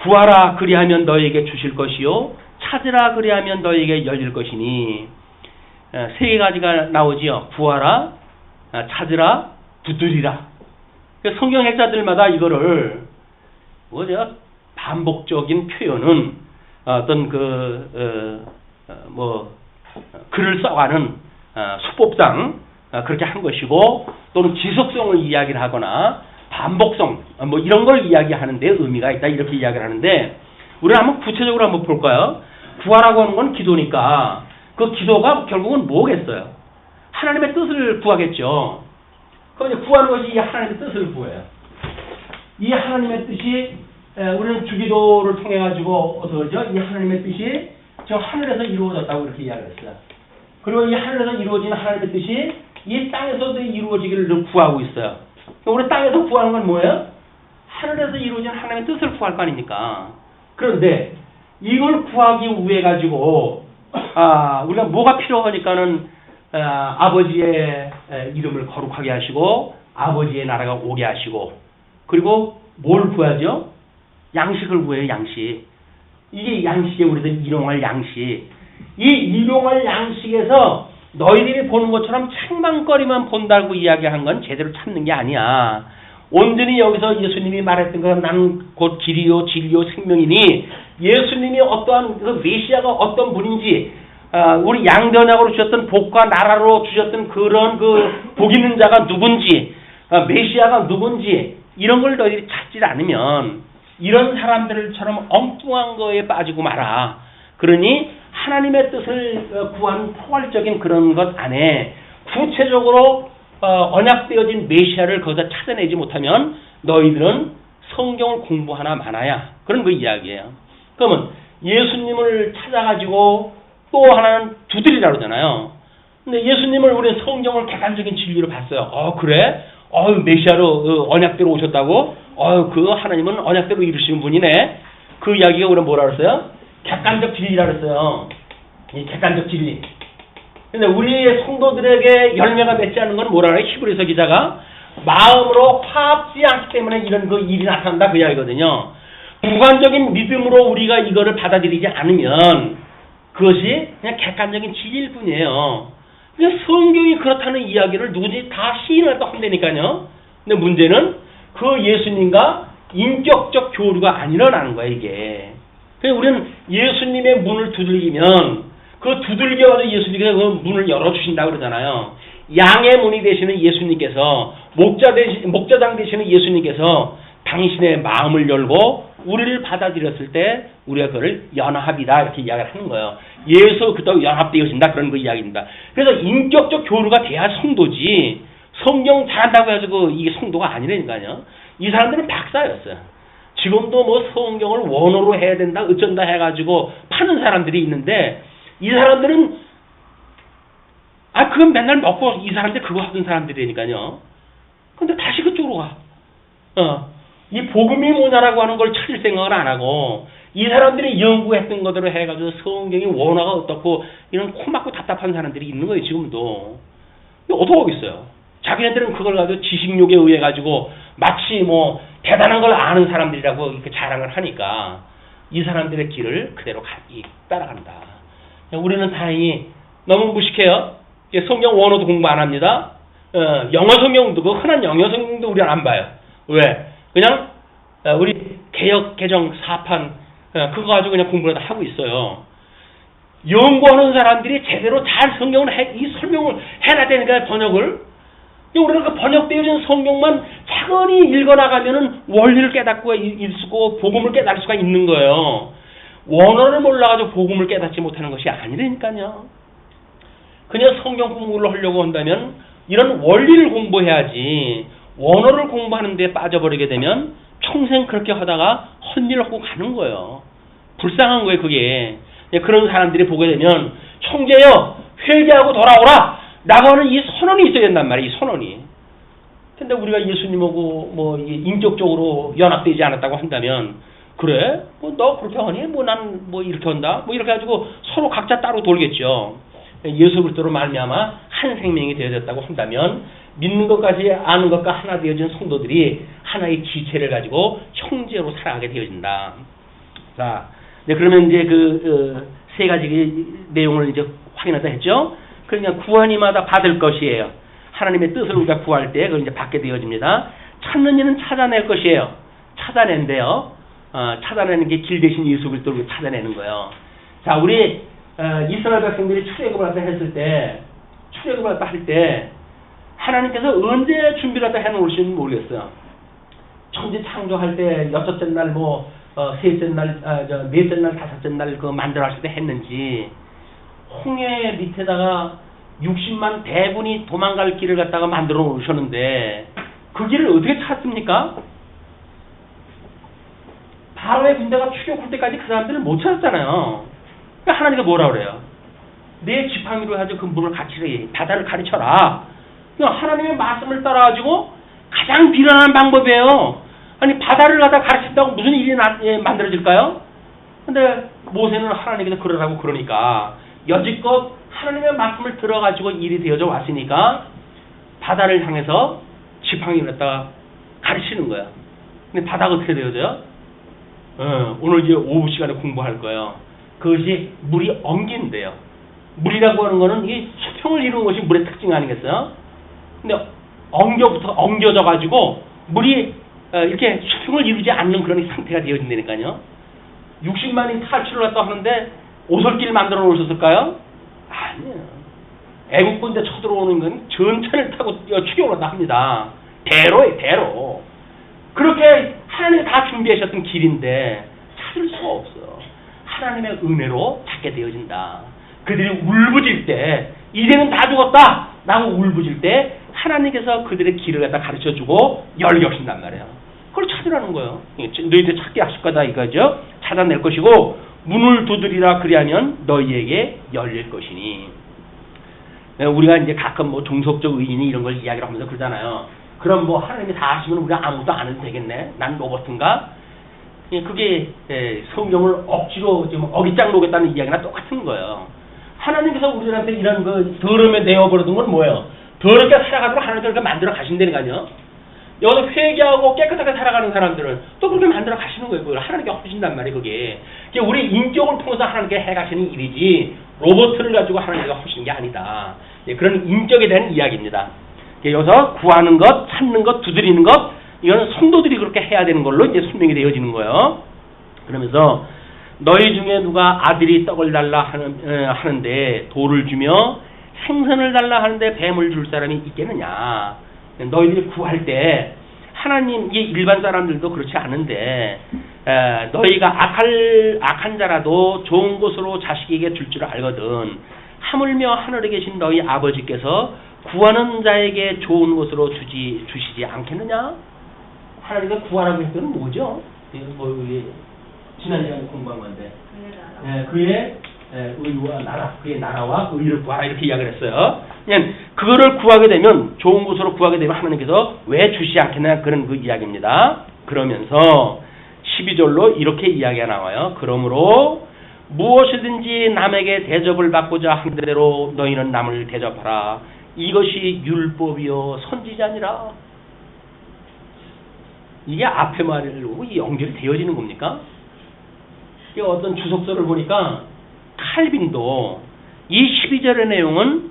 구하라 그리하면 너희에게 주실 것이요 찾으라 그리하면 너희에게 열릴 것이니 세 가지가 나오지요. 구하라, 찾으라, 두드리라. 성경 학자들마다 이거를 뭐죠? 반복적인 표현은 어떤 글을 써가는 수법상 그렇게 한 것이고 또는 지속성을 이야기를 하거나 반복성 뭐 이런 걸 이야기하는데 의미가 있다 이렇게 이야기를 하는데 우리는 한번 구체적으로 한번 볼까요? 구하라고 하는 건 기도니까 그 기도가 결국은 뭐겠어요? 하나님의 뜻을 구하겠죠. 그럼 이제 구하는 것이 이 하나님의 뜻을 구해요. 이 하나님의 뜻이 우리는 주기도를 통해 가지고 어떠죠? 이 하나님의 뜻이 저 하늘에서 이루어졌다고 이렇게 이야기했어요. 그리고 이 하늘에서 이루어진 하나님의 뜻이 이 땅에서도 이루어지기를 구하고 있어요. 우리 땅에서 구하는 건 뭐예요? 하늘에서 이루어진 하나님의 뜻을 구할 거 아닙니까? 그런데 이걸 구하기 위해 가지고 우리가 뭐가 필요하니까는 아버지의 이름을 거룩하게 하시고 아버지의 나라가 오게 하시고 그리고 뭘 구하죠? 양식을 구해요. 양식. 이게 양식에 우리들 일용할 양식. 이 일용할 양식에서 너희들이 보는 것처럼 책망거리만 본다고 이야기한 건 제대로 찾는 게 아니야. 온전히 여기서 예수님이 말했던 건 나는 곧 길이요 진리요 생명이니 예수님이 어떠한 그 메시아가 어떤 분인지 우리 양변약으로 주셨던 복과 나라로 주셨던 그런 그 복 있는 자가 누군지 메시아가 누군지 이런 걸 너희들이 찾지 않으면 이런 사람들처럼 엉뚱한 거에 빠지고 마라. 그러니 하나님의 뜻을 구하는 포괄적인 그런 것 안에 구체적으로 언약되어진 메시아를 거기서 찾아내지 못하면 너희들은 성경을 공부하나 마나야. 그런 그 이야기예요. 그러면 예수님을 찾아가지고 또 하나는 두드리라 그러잖아요. 근데 예수님을 우리는 성경을 객관적인 진리로 봤어요. 그래? 메시아로 언약대로 오셨다고? 그 하나님은 언약대로 이루시는 분이네. 그 이야기가 우리는 뭐라 그랬어요? 객관적 진리라 그랬어요. 이 객관적 진리. 근데 우리 성도들에게 열매가 맺지 않는 건 뭐라 그래요? 히브리서 기자가 마음으로 화합지 않기 때문에 이런 그 일이 나타난다 그 이야기거든요. 주관적인 믿음으로 우리가 이거를 받아들이지 않으면 그것이 그냥 객관적인 진리일 뿐이에요. 그냥 성경이 그렇다는 이야기를 누구든지 다 시인을 또 한다니까요. 근데 문제는 그 예수님과 인격적 교류가 안 일어나는 거야 이게. 그래서 우리는 예수님의 문을 두들기면 그 두들겨가지고 예수님께서 그 문을 열어주신다고 그러잖아요. 양의 문이 되시는 예수님께서 목자장 되시는 예수님께서 당신의 마음을 열고 우리를 받아들였을 때 우리가 그걸 연합이다 이렇게 이야기를 하는 거예요. 예수 그렇다고 연합되어진다 그런 그 이야기입니다. 그래서 인격적 교류가 돼야 성도지 성경 잘한다고 해가지고 이게 성도가 아니라니까요. 이 사람들은 박사였어요. 지금도 뭐 성경을 원어로 해야 된다 어쩐다 해가지고 파는 사람들이 있는데 이 사람들은 그건 맨날 먹고 이 사람들 그거 하던 사람들이니까요. 근데 다시 그쪽으로 가. 이 복음이 뭐냐라고 하는 걸 찾을 생각을 안 하고 이 사람들이 연구했던 것대로 해가지고 성경이 원어가 어떻고 이런 코 막고 답답한 사람들이 있는 거예요 지금도. 어떻게 하겠어요? 자기네들은 그걸 가지고 지식욕에 의해 가지고 마치 뭐 대단한 걸 아는 사람들이라고 이렇게 자랑을 하니까 이 사람들의 길을 그대로 따라간다. 우리는 다행히 너무 무식해요. 성경 원어도 공부 안 합니다. 영어 성경도 그 흔한 영어 성경도 우리는 안 봐요. 왜? 그냥 우리 개역 개정 사판 그거 가지고 그냥 공부를 다 하고 있어요. 연구하는 사람들이 제대로 잘 성경을 이 설명을 해놔야 되니까 번역을. 우리는 그 번역되어진 성경만 차근히 읽어나가면은 원리를 깨닫고 있고 복음을 깨달을 수가 있는 거예요. 원어를 몰라가지고 복음을 깨닫지 못하는 것이 아니라니까요. 그냥 성경 공부를 하려고 한다면 이런 원리를 공부해야지 원어를 공부하는 데 빠져버리게 되면 평생 그렇게 하다가 헛일을 하고 가는 거예요. 불쌍한 거예요 그게. 그런 사람들이 보게 되면 형제여 회개하고 돌아오라 라고 하는 이 선언이 있어야 된단 말이에요. 이 선언이. 근데 우리가 예수님하고 뭐 인격적으로 연합되지 않았다고 한다면 그래? 뭐 너 그렇게 하니? 뭐 난 뭐 이렇게 한다? 뭐 이렇게 가지고 서로 각자 따로 돌겠죠. 예수 그리스도로 말미암아 한 생명이 되어졌다고 한다면 믿는 것까지 아는 것과 하나 되어진 성도들이 하나의 지체를 가지고 형제로 살아가게 되어진다. 자, 네, 그러면 이제 그 세 가지 내용을 이제 확인하다 했죠. 그러니까 구하니마다 받을 것이에요. 하나님의 뜻을 우리가 구할 때 그걸 이제 받게 되어집니다. 찾는 이는 찾아낼 것이에요. 찾아낸대요. 찾아내는 게 길 대신 예수 그리스도를 찾아내는 거예요. 자, 우리 이스라엘 백성들이 출애굽을 하다 했을 때, 출애굽을 하다 할 때 하나님께서 언제 준비를 하다 해놓으시는지 모르겠어요. 천지 창조할 때 여섯째 날 셋째 날, 넷째 날, 다섯째 날 그 만들어 하실 때 했는지, 홍해 밑에다가 60만 대군이 도망갈 길을 갖다가 만들어 놓으셨는데 그 길을 어떻게 찾습니까? 바로의 군대가 추격할 때까지 그 사람들을 못 찾았잖아요. 그러니까 하나님께서 뭐라 그래요? 내 지팡이로 해가지고 그 물을 가르치래, 바다를 가르쳐라. 그러니까 하나님의 말씀을 따라가지고 가장 비난한 방법이에요. 아니, 바다를 갖다 가르친다고 무슨 일이 만들어질까요? 근데 모세는 하나님께서 그러라고 그러니까 여지껏 하나님의 말씀을 들어가지고 일이 되어져 왔으니까 바다를 향해서 지팡이를 갖다가 가르치는 거야. 근데 바다가 어떻게 되어져요? 오늘 이제 오후 시간에 공부할 거예요. 그것이 물이 엉긴대요. 물이라고 하는 거는 이게 수평을 이루는 것이 물의 특징 아니겠어요? 근데 엉겨져 가지고 물이 이렇게 수평을 이루지 않는 그런 상태가 되어진다니까요. 60만이 탈출을 했다 하는데 오솔길을 만들어 놓으셨을까요? 아니에요. 애국 군대 쳐들어오는 건 전차를 타고 추격을 한다 합니다. 대로에 대로. 그렇게 하나님이 다 준비하셨던 길인데 찾을 수가 없어요. 하나님의 은혜로 찾게 되어진다. 그들이 울부짖을 때 이제는 다 죽었다 라고 울부짖을 때 하나님께서 그들의 길을 갖다 가르쳐주고 열게 하신단 말이에요. 그걸 찾으라는 거예요. 너희들 찾게 하실 거다 이거죠. 찾아낼 것이고 문을 두드리라 그리하면 너희에게 열릴 것이니. 우리가 이제 가끔 종속적 의인이 이런 걸 이야기를 하면서 그러잖아요. 그럼 하나님이 다 하시면 우리가 아무것도 안 해도 되겠네. 난 로봇인가? 그게 성경을 억지로 지금 어깃장 놓겠다는 이야기나 똑같은 거예요. 하나님께서 우리한테 이런 그 더러움에 내어버리는 건 뭐예요? 더럽게 살아가도록 하나님께서 만들어 가신다는 거 아니에요? 여기서 회개하고 깨끗하게 살아가는 사람들은 또 그렇게 만들어 가시는 거예요. 그걸 하나님께 하신단 말이에요. 그게 우리 인격을 통해서 하나님께 해가시는 일이지 로봇을 가지고 하나님께서 하시는 게 아니다. 그런 인격에 대한 이야기입니다. 여기서 구하는 것, 찾는 것, 두드리는 것, 이거는 성도들이 그렇게 해야 되는 걸로 이제 설명이 되어지는 거예요. 그러면서 너희 중에 누가 아들이 떡을 달라 하는데 돌을 주며 생선을 달라 하는데 뱀을 줄 사람이 있겠느냐. 너희들이 구할 때 하나님, 이게 일반 사람들도 그렇지 않은데 너희가 악한 자라도 좋은 것으로 자식에게 줄 줄 알거든. 하물며 하늘에 계신 너희 아버지께서 구하는 자에게 좋은 것으로 주시지 않겠느냐? 하나님께서 구하라고 했더니 뭐죠? 지난 시간에 공부한 건데 그의 의와 나라, 그의 나라와 의를 구하라 이렇게 이야기를 했어요. 그냥 그거를 구하게 되면, 좋은 곳으로 구하게 되면 하나님께서 왜 주시지 않겠냐, 그런 그 이야기입니다. 그러면서 12절로 이렇게 이야기가 나와요. 그러므로 무엇이든지 남에게 대접을 받고자 하는 대로 너희는 남을 대접하라. 이것이 율법이요 선지자니라. 이게 앞에 말로 연결이 되어지는 겁니까? 이게 어떤 주석서를 보니까 칼빈도 이 12절의 내용은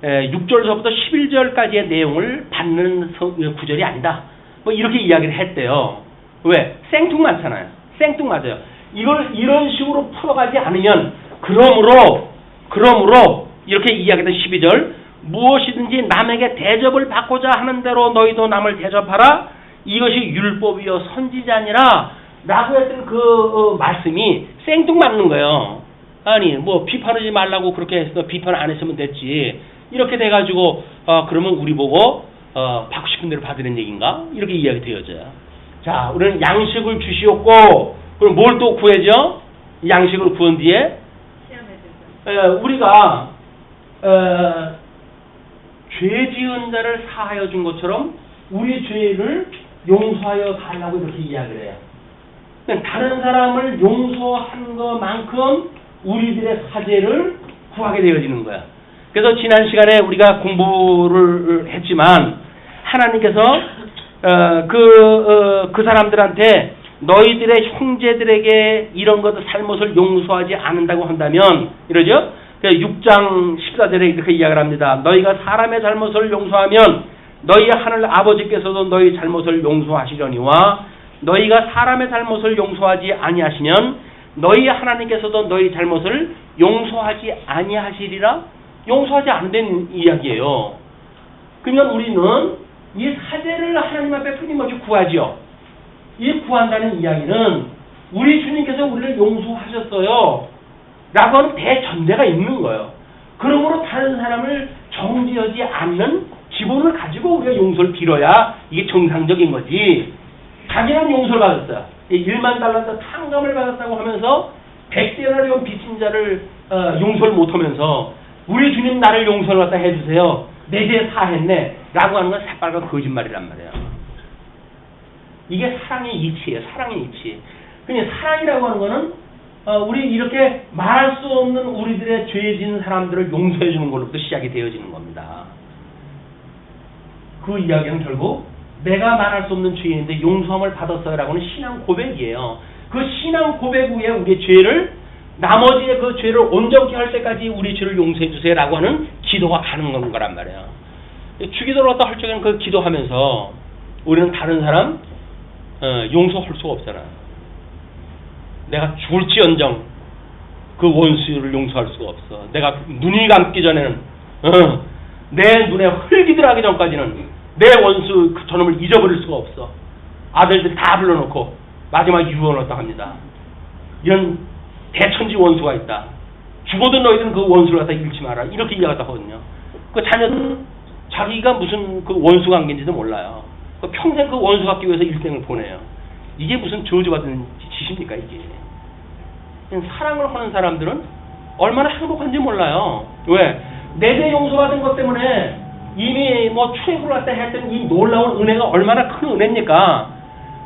6절서부터 11절까지의 내용을 받는 구절이 아니다. 이렇게 이야기를 했대요. 왜? 생뚱맞잖아요. 생뚱맞아요. 이걸 이런 식으로 풀어가지 않으면 그러므로 이렇게 이야기했던 12절 무엇이든지 남에게 대접을 받고자 하는 대로 너희도 남을 대접하라. 이것이 율법이요 선지자니라 라고 했던 그 말씀이 생뚱맞는 거예요. 아니 비판하지 말라고 그렇게 해서 비판 안 했으면 됐지. 이렇게 돼가지고 그러면 우리 보고 받고 싶은 대로 받으는 얘기인가? 이렇게 이야기 되어져요. 자, 우리는 양식을 주시옵고 그럼 뭘 또 구해죠? 양식을 구한 뒤에 우리가 죄 지은 자를 사하여 준 것처럼 우리 죄를 용서하여 달라고 이렇게 이야기를 해요. 다른 사람을 용서한 것만큼 우리들의 사죄를 구하게 되어지는 거야. 그래서 지난 시간에 우리가 공부를 했지만 하나님께서 그 사람들한테 너희들의 형제들에게 이런 것들 잘못을 용서하지 않는다고 한다면 이러죠. 6장 14절에 이렇게 이야기를 합니다. 너희가 사람의 잘못을 용서하면 너희 하늘 아버지께서도 너희 잘못을 용서하시려니와 너희가 사람의 잘못을 용서하지 아니하시면 너희 하나님께서도 너희 잘못을 용서하지 아니하시리라. 용서하지 않는 이야기예요. 그러면 우리는 이 사죄를 하나님 앞에 끊임없이 구하죠. 이 구한다는 이야기는 우리 주님께서 우리를 용서하셨어요 라고 하는 대전제가 있는 거예요. 그러므로 다른 사람을 정죄하지 않는 기본을 가지고 우리가 용서를 빌어야 이게 정상적인 거지. 자기는 용서를 받았어요. 1만 달란트 탕감을 받았다고 하면서 100대나리온 빚진 자를 용서를 못하면서 우리 주님 나를 용서를 갖다 해주세요. 내 죄 사했네 라고 하는 건 새빨간 거짓말이란 말이에요. 이게 사랑의 이치예요. 사랑의 이치. 그냥 사랑이라고 하는 거는 우리 이렇게 말할 수 없는 우리들의 죄진 사람들을 용서해 주는 걸로부터 시작이 되어지는 겁니다. 그 이야기는 결국 내가 말할 수 없는 죄인데 용서함을 받았어요라고 하는 신앙 고백이에요. 그 신앙 고백 후에 우리의 죄를 나머지의 그 죄를 온전케 할 때까지 우리 죄를 용서해 주세요라고 하는 기도가 가능한 거란 말이에요. 주기도를 갖다 할 적에는 그 기도하면서 우리는 다른 사람 용서할 수가 없잖아. 내가 죽을지언정 그 원수를 용서할 수가 없어. 내가 눈이 감기 전에는 내 눈에 흙이 들어가기 전까지는 내 원수 그 저놈을 잊어버릴 수가 없어. 아들들 다 불러놓고 마지막 유언을 갖다 합니다. 이런 대천지 원수가 있다. 죽어도 너희들은 그 원수를 갖다 잃지 마라. 이렇게 이야기를 하거든요. 그 자녀는 자기가 무슨 그 원수 관계인지도 몰라요. 평생 그 원수 갖기 위해서 일생을 보내요. 이게 무슨 저주받은 짓입니까 이게. 사랑을 하는 사람들은 얼마나 행복한지 몰라요. 왜? 내 죄 용서받은 것 때문에 이미 뭐 출애굽을 갖다 했던 이 놀라운 은혜가 얼마나 큰 은혜입니까?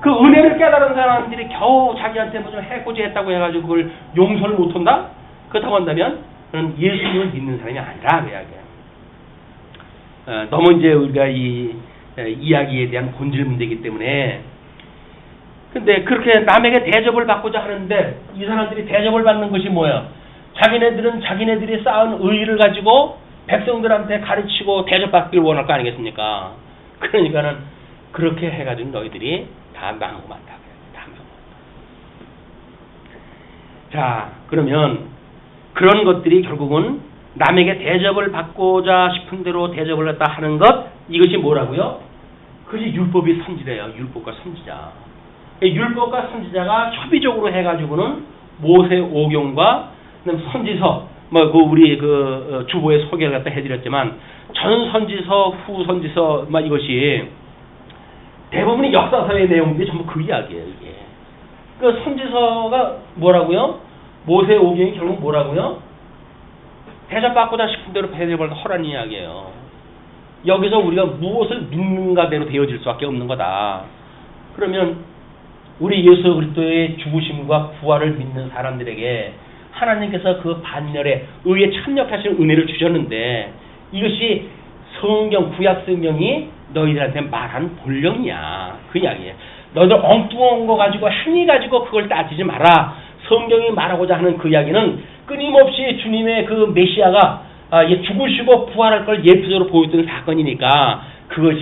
그 은혜를 깨달은 사람들이 겨우 자기한테 무슨 해코지 했다고 해가지고 그걸 용서를 못한다? 그렇다고 한다면 그는 예수님을 믿는 사람이 아니라 그 이야기예요. 너무 이제 우리가 이 이야기에 대한 본질 문제이기 때문에. 근데 그렇게 남에게 대접을 받고자 하는데 이 사람들이 대접을 받는 것이 뭐예요? 자기네들은 자기네들이 쌓은 의의를 가지고 백성들한테 가르치고 대접받기를 원할 거 아니겠습니까? 그러니까는 그렇게 해가지고 너희들이 다 망하고 만다. 다 망하고. 자, 그러면 그런 것들이 결국은 남에게 대접을 받고자 싶은 대로 대접을 갖다 하는 것, 이것이 뭐라고요? 그것이 율법이 선지래요. 율법과 선지자. 율법과 선지자가 협의적으로 해가지고는 모세 오경과 선지서, 뭐 그 우리 그 주보의 소개를 갖다 해드렸지만 전 선지서, 후 선지서, 막 이것이 대부분이 역사서의 내용들이 전부 그 이야기예요. 이게 그 선지서가 뭐라고요? 모세 오경이 결국 뭐라고요? 대접받고자 싶은 대로 대접을 하라는 이야기예요. 여기서 우리가 무엇을 믿는가대로 되어질 수밖에 없는 거다. 그러면 우리 예수 그리스도의 죽으심과 부활을 믿는 사람들에게 하나님께서 그 반열에 의에 참여하시는 은혜를 주셨는데 이것이 성경, 구약 성경이 너희들한테 말하는 본령이야. 그 이야기예요. 너희들 엉뚱한 거 가지고 행위 가지고 그걸 따지지 마라. 성경이 말하고자 하는 그 이야기는 끊임없이 주님의 그 메시아가 죽으시고 부활할 걸 예표적으로 보였던 사건이니까 그걸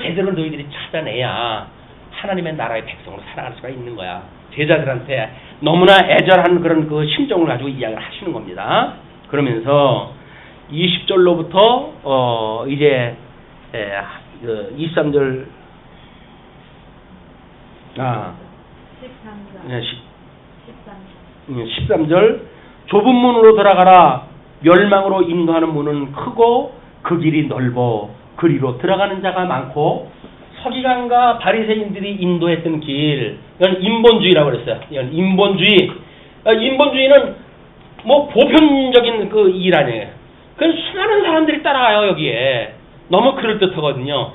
제대로 너희들이 찾아내야 하나님의 나라의 백성으로 살아갈 수가 있는 거야. 제자들한테 너무나 애절한 그런 그 심정을 가지고 이야기를 하시는 겁니다. 그러면서 20절로부터 이제 23절 13절 좁은 문으로 들어가라. 멸망으로 인도하는 문은 크고 그 길이 넓어 그리로 들어가는 자가 많고 서기관과 바리새인들이 인도했던 길, 이건 인본주의라고 그랬어요. 이건 인본주의. 인본주의는 뭐 보편적인 그 일 아니에요. 그건 수많은 사람들이 따라가요 여기에. 너무 그럴듯하거든요.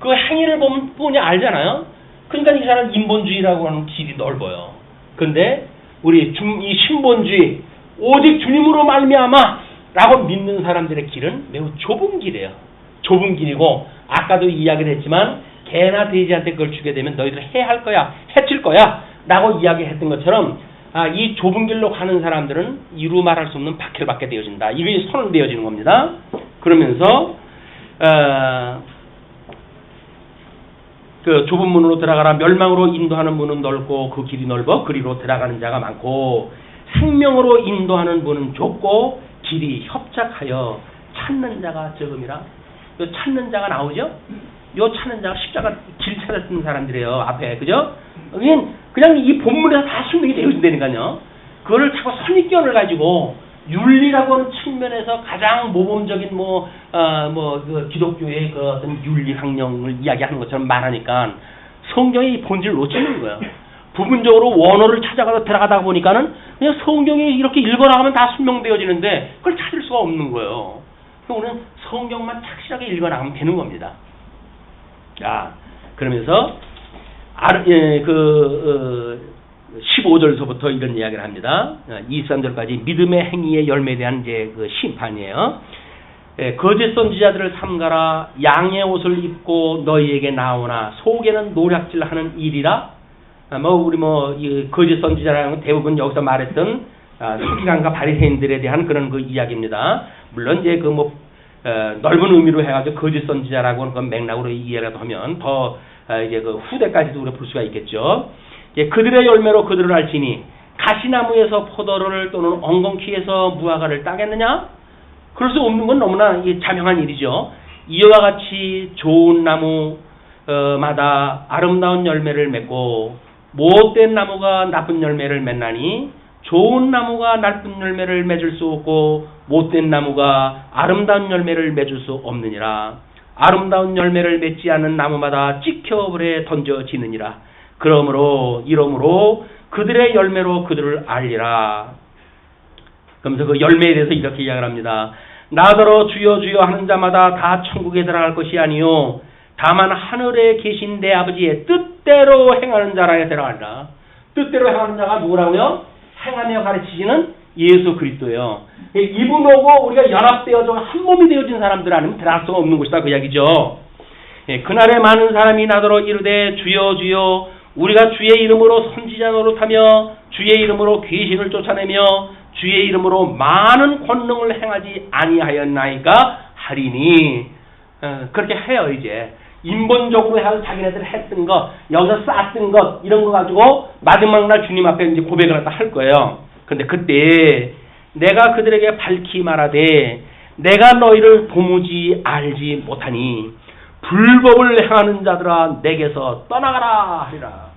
그 행위를 보면 뻔히 알잖아요. 그러니까 이 사람 인본주의라고 하는 길이 넓어요. 근데 우리 이 신본주의, 오직 주님으로 말미암아 라고 믿는 사람들의 길은 매우 좁은 길이에요. 좁은 길이고 아까도 이야기를 했지만 개나 돼지한테 그걸 주게 되면 너희들 해할 거야, 해칠 거야 라고 이야기했던 것처럼 이 좁은 길로 가는 사람들은 이루 말할 수 없는 박해를 받게 되어진다. 이게 선언되어지는 겁니다. 그러면서 그 좁은 문으로 들어가라. 멸망으로 인도하는 문은 넓고 그 길이 넓어 그리로 들어가는 자가 많고 생명으로 인도하는 문은 좁고 길이 협착하여 찾는 자가 적음이라. 요 찾는 자가 나오죠? 요 찾는 자가 십자가 길 찾았던 사람들이에요. 앞에. 그죠? 그냥 이 본문에서 다 설명이 되어 있다니까요. 그거를 자꾸 선입견을 가지고 윤리라고 하는 측면에서 가장 모범적인 그 기독교의 그 어떤 윤리 강령을 이야기하는 것처럼 말하니까 성경의 본질을 놓치는 거예요. 부분적으로 원어를 찾아가서 들어가다 보니까는 그냥 성경이 이렇게 읽어나가면 다 설명되어지는데 그걸 찾을 수가 없는 거예요. 우리는 성경만 착실하게 읽어나가면 되는 겁니다. 자, 그러면서 15절서부터 이런 이야기를 합니다. 23절까지 믿음의 행위의 열매에 대한 이제 그 심판이에요. 거짓 선지자들을 삼가라. 양의 옷을 입고 너희에게 나오나 속에는 노략질하는 일이라. 이 거짓 선지자라는 건 대부분 여기서 말했던 서기관과 바리새인들에 대한 그런 그 이야기입니다. 물론 이제 넓은 의미로 해가지고 거짓 선지자라고 하는 그 맥락으로 이해를 하면 더 이제 그 후대까지도 우리가 볼 수가 있겠죠. 그들의 열매로 그들을 알지니 가시나무에서 포도를 또는 엉겅퀴에서 무화과를 따겠느냐? 그럴 수 없는 건 너무나 자명한 일이죠. 이와 같이 좋은 나무마다 아름다운 열매를 맺고 못된 나무가 나쁜 열매를 맺나니 좋은 나무가 나쁜 열매를 맺을 수 없고 못된 나무가 아름다운 열매를 맺을 수 없느니라. 아름다운 열매를 맺지 않는 나무마다 찍혀 불에 던져지느니라. 이러므로 그들의 열매로 그들을 알리라. 그러면서 그 열매에 대해서 이렇게 이야기를 합니다. 나더러 주여 주여 하는 자마다 다 천국에 들어갈 것이 아니요 다만 하늘에 계신 내 아버지의 뜻대로 행하는 자라에 들어간다. 뜻대로 행하는 자가 누구라고요? 행하며 가르치시는 예수 그리스도예요. 이분하고 우리가 연합되어져 한 몸이 되어진 사람들 아니면 들어갈 수가 없는 곳이다 그 이야기죠. 그날에 많은 사람이 나더러 이르되 주여 주여 우리가 주의 이름으로 선지자 노릇하며 주의 이름으로 귀신을 쫓아내며 주의 이름으로 많은 권능을 행하지 아니하였나이까 하리니. 그렇게 해요. 이제 인본적으로 해서 자기네들 했던 것, 여기서 쌓았던 것 이런 거 가지고 마지막 날 주님 앞에 이제 고백을 갖다 할 거예요. 그런데 그때 내가 그들에게 밝히 말하되 내가 너희를 도무지 알지 못하니 불법을 행하는 자들아 내게서 떠나가라 하리라.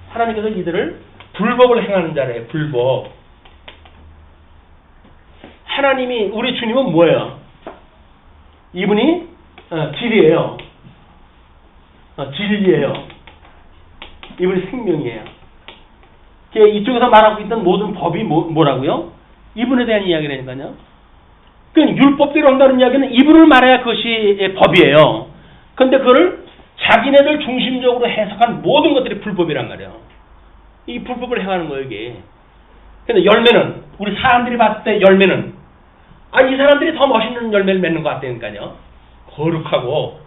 하나님께서 이들을 불법을 행하는 자래. 불법. 하나님이 우리 주님은 뭐예요? 이분이 길이에요. 진리예요. 이분이 생명이에요. 이쪽에서 말하고 있던 모든 법이 뭐라고요? 이분에 대한 이야기라니까요. 그러니까 율법대로 한다는 이야기는 이분을 말해야 그것이 법이에요. 그런데 그걸 자기네들 중심적으로 해석한 모든 것들이 불법이란 말이에요. 이 불법을 행하는 거예요, 이게. 근데 열매는, 우리 사람들이 봤을 때 열매는, 이 사람들이 더 멋있는 열매를 맺는 것 같다니까요. 거룩하고,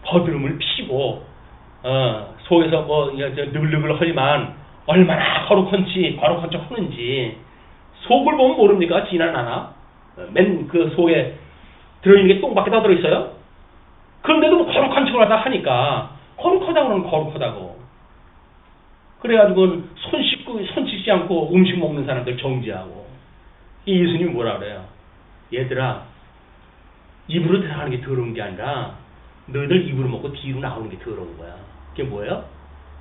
버드름을 피고, 속에서 느글느글 하지만, 얼마나 거룩한 척 하는지, 속을 보면 모릅니까? 지나나나? 그 속에 들어있는 게 똥밖에 다 들어있어요? 그런데도 거룩한 척을 하다 하니까, 거룩하다고 그러면 거룩하다고. 그래가지고 손 씻지 않고 음식 먹는 사람들 정지하고. 이 예수님이 뭐라 그래요? 얘들아, 입으로 들어가는 게 더러운 게 아니라 너희들 입으로 먹고 뒤로 나오는 게 더러운 거야. 그게 뭐예요?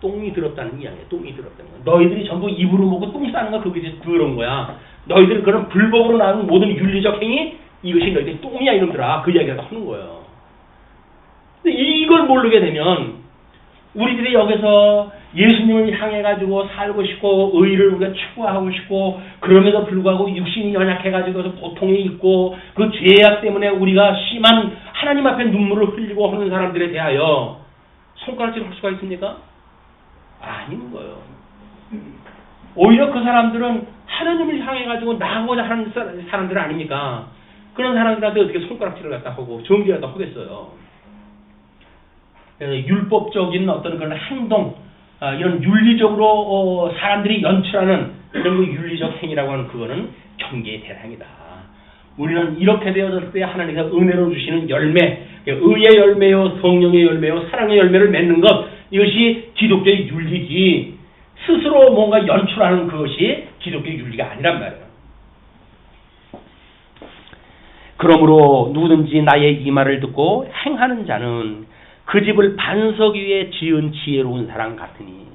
똥이 더럽다는 이야기야. 똥이 더럽다는 거야. 너희들이 전부 입으로 먹고 똥 싸는 거 그게 더러운 거야. 너희들이 그런 불법으로 나오는 모든 윤리적 행위 이것이 너희들 똥이야 이놈들아. 그 이야기를 하는 거예요. 근데 이걸 모르게 되면 우리들이 여기서 예수님을 향해가지고 살고 싶고 의를 우리가 추구하고 싶고 그럼에도 불구하고 육신이 연약해가지고 고통이 있고 그 죄악 때문에 우리가 심한 하나님 앞에 눈물을 흘리고 하는 사람들에 대하여 손가락질 할 수가 있습니까? 아닌 거예요. 오히려 그 사람들은 하나님을 향해 가지고 나가고자 하는 사람들 아닙니까? 그런 사람들한테 어떻게 손가락질을 갖다 하고 정죄를 갖다 하겠어요. 율법적인 어떤 그런 행동, 이런 윤리적으로 사람들이 연출하는 이런 그 윤리적 행위라고 하는 그거는 경계의 대상이다. 우리는 이렇게 되어졌을 때 하나님께서 은혜로 주시는 열매, 의의 열매요, 성령의 열매요, 사랑의 열매를 맺는 것, 이것이 기독교의 윤리지 스스로 뭔가 연출하는 그것이 기독교의 윤리가 아니란 말이에요. 그러므로 누구든지 나의 이 말을 듣고 행하는 자는 그 집을 반석 위에 지은 지혜로운 사람 같으니,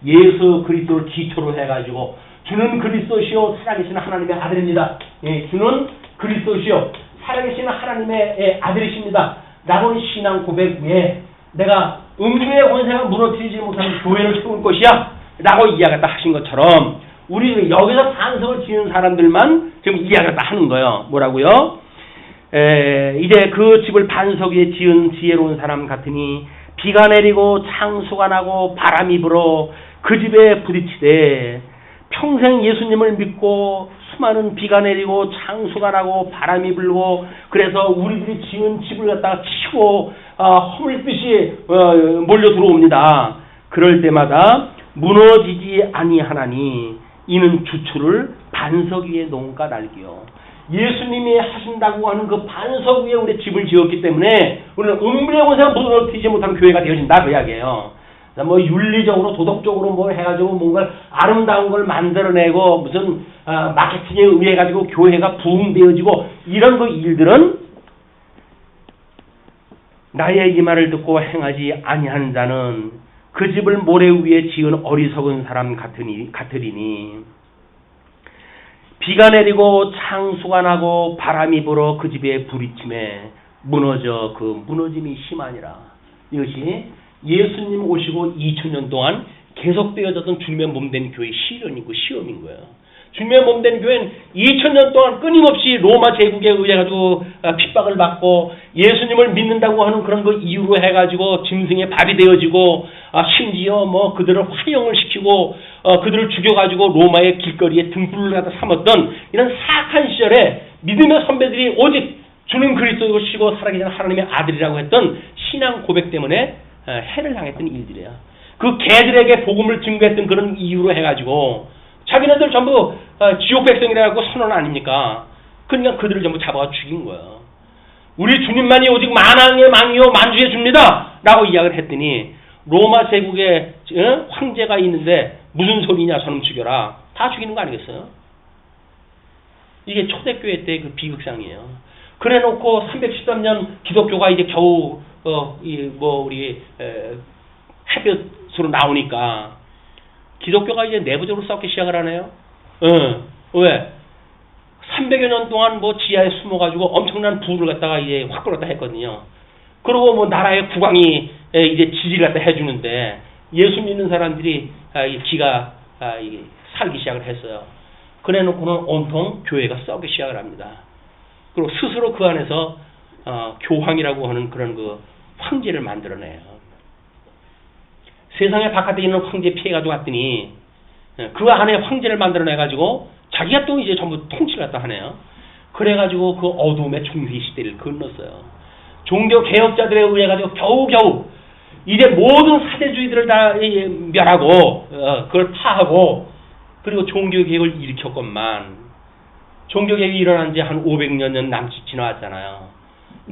예수 그리스도를 기초로 해가지고 주는 그리스도시요 살아계신 하나님의 아들입니다. 예, 주는 그리스도시요 살아계신 하나님의 아들이십니다. 라고 신앙 고백 위에 내가 음부의 권세가 무너뜨리지 못하는 교회를 세울 것이야 라고 이야기했다 하신 것처럼 우리 여기서 반석을 지은 사람들만 지금 이야기했다 하는 거예요. 뭐라고요? 이제 그 집을 반석 위에 지은 지혜로운 사람 같으니 비가 내리고 창수가 나고 바람이 불어 그 집에 부딪히되, 평생 예수님을 믿고 수많은 비가 내리고 창수가 나고 바람이 불고 그래서 우리들이 지은 집을 갖다가 치고 허물빛이 몰려 들어옵니다. 그럴 때마다 무너지지 아니하나니 이는 주추를 반석 위에 놓은가 날기요. 예수님이 하신다고 하는 그 반석 위에 우리 집을 지었기 때문에 우리는 음부의 권세가 무너뜨리지 못하는 교회가 되어진다 그 이야기예요. 뭐 윤리적으로 도덕적으로 뭐 해가지고 뭔가 아름다운 걸 만들어내고 무슨 마케팅에 의해 가지고 교회가 부흥되어지고 이런 그 일들은 나의 이 말을 듣고 행하지 아니하는 자는 그 집을 모래 위에 지은 어리석은 사람 같으리니, 비가 내리고 창수가 나고 바람이 불어 그 집에 부딪힘에 무너져 그 무너짐이 심하니라. 이것이 예수님 오시고 2000년 동안 계속되어졌던 주님의 몸된 교회의 시련이고 시험인 거예요. 주님의 몸된 교회는 2000년 동안 끊임없이 로마 제국에 의해 가지고 핍박을 받고 예수님을 믿는다고 하는 그런 거 이유로 해가지고 짐승의 밥이 되어지고 심지어 뭐 그들을 화형을 시키고 그들을 죽여가지고 로마의 길거리에 등불을 갖다 삼았던 이런 사악한 시절에 믿음의 선배들이 오직 주는 그리스도시고 살아계신 하나님의 아들이라고 했던 신앙 고백 때문에 해를 당했던 일들이에요. 그 개들에게 복음을 증거했던 그런 이유로 해가지고 자기네들 전부 지옥 백성이라 갖고 선언 아닙니까? 그러니까 그들을 전부 잡아가 죽인 거예요. 우리 주님만이 오직 만왕의 망이요 만주의 주입니다 라고 이야기를 했더니 로마 제국에 황제가 있는데 무슨 소리냐 저놈 죽여라 다 죽이는 거 아니겠어요? 이게 초대교회 때 그 비극상이에요. 그래 놓고 313년 기독교가 이제 겨우 우리 햇볕으로 나오니까 기독교가 이제 내부적으로 싸우기 시작을 하네요. 왜? 300여 년 동안 뭐 지하에 숨어가지고 엄청난 부를 갖다가 이제 확 끌었다 했거든요. 그리고 뭐 나라의 국왕이 이제 지지를 갖다 해주는데 예수 믿는 사람들이 기가 살기 시작을 했어요. 그래 놓고는 온통 교회가 싸우기 시작을 합니다. 그리고 스스로 그 안에서 교황이라고 하는 그런 그 황제를 만들어내요. 세상의 바깥에 있는 황제 피해가지고 왔더니 그 안에 황제를 만들어내가지고 자기가 또 이제 전부 통치를 갖다 하네요. 그래가지고 그 어둠의 중세 시대를 건넜어요. 종교 개혁자들에 의해 가지고 겨우겨우 이제 모든 사대주의들을 다 멸하고 그걸 파하고 그리고 종교 개혁을 일으켰건만 종교 개혁이 일어난 지 한 500년 남짓 지나왔잖아요.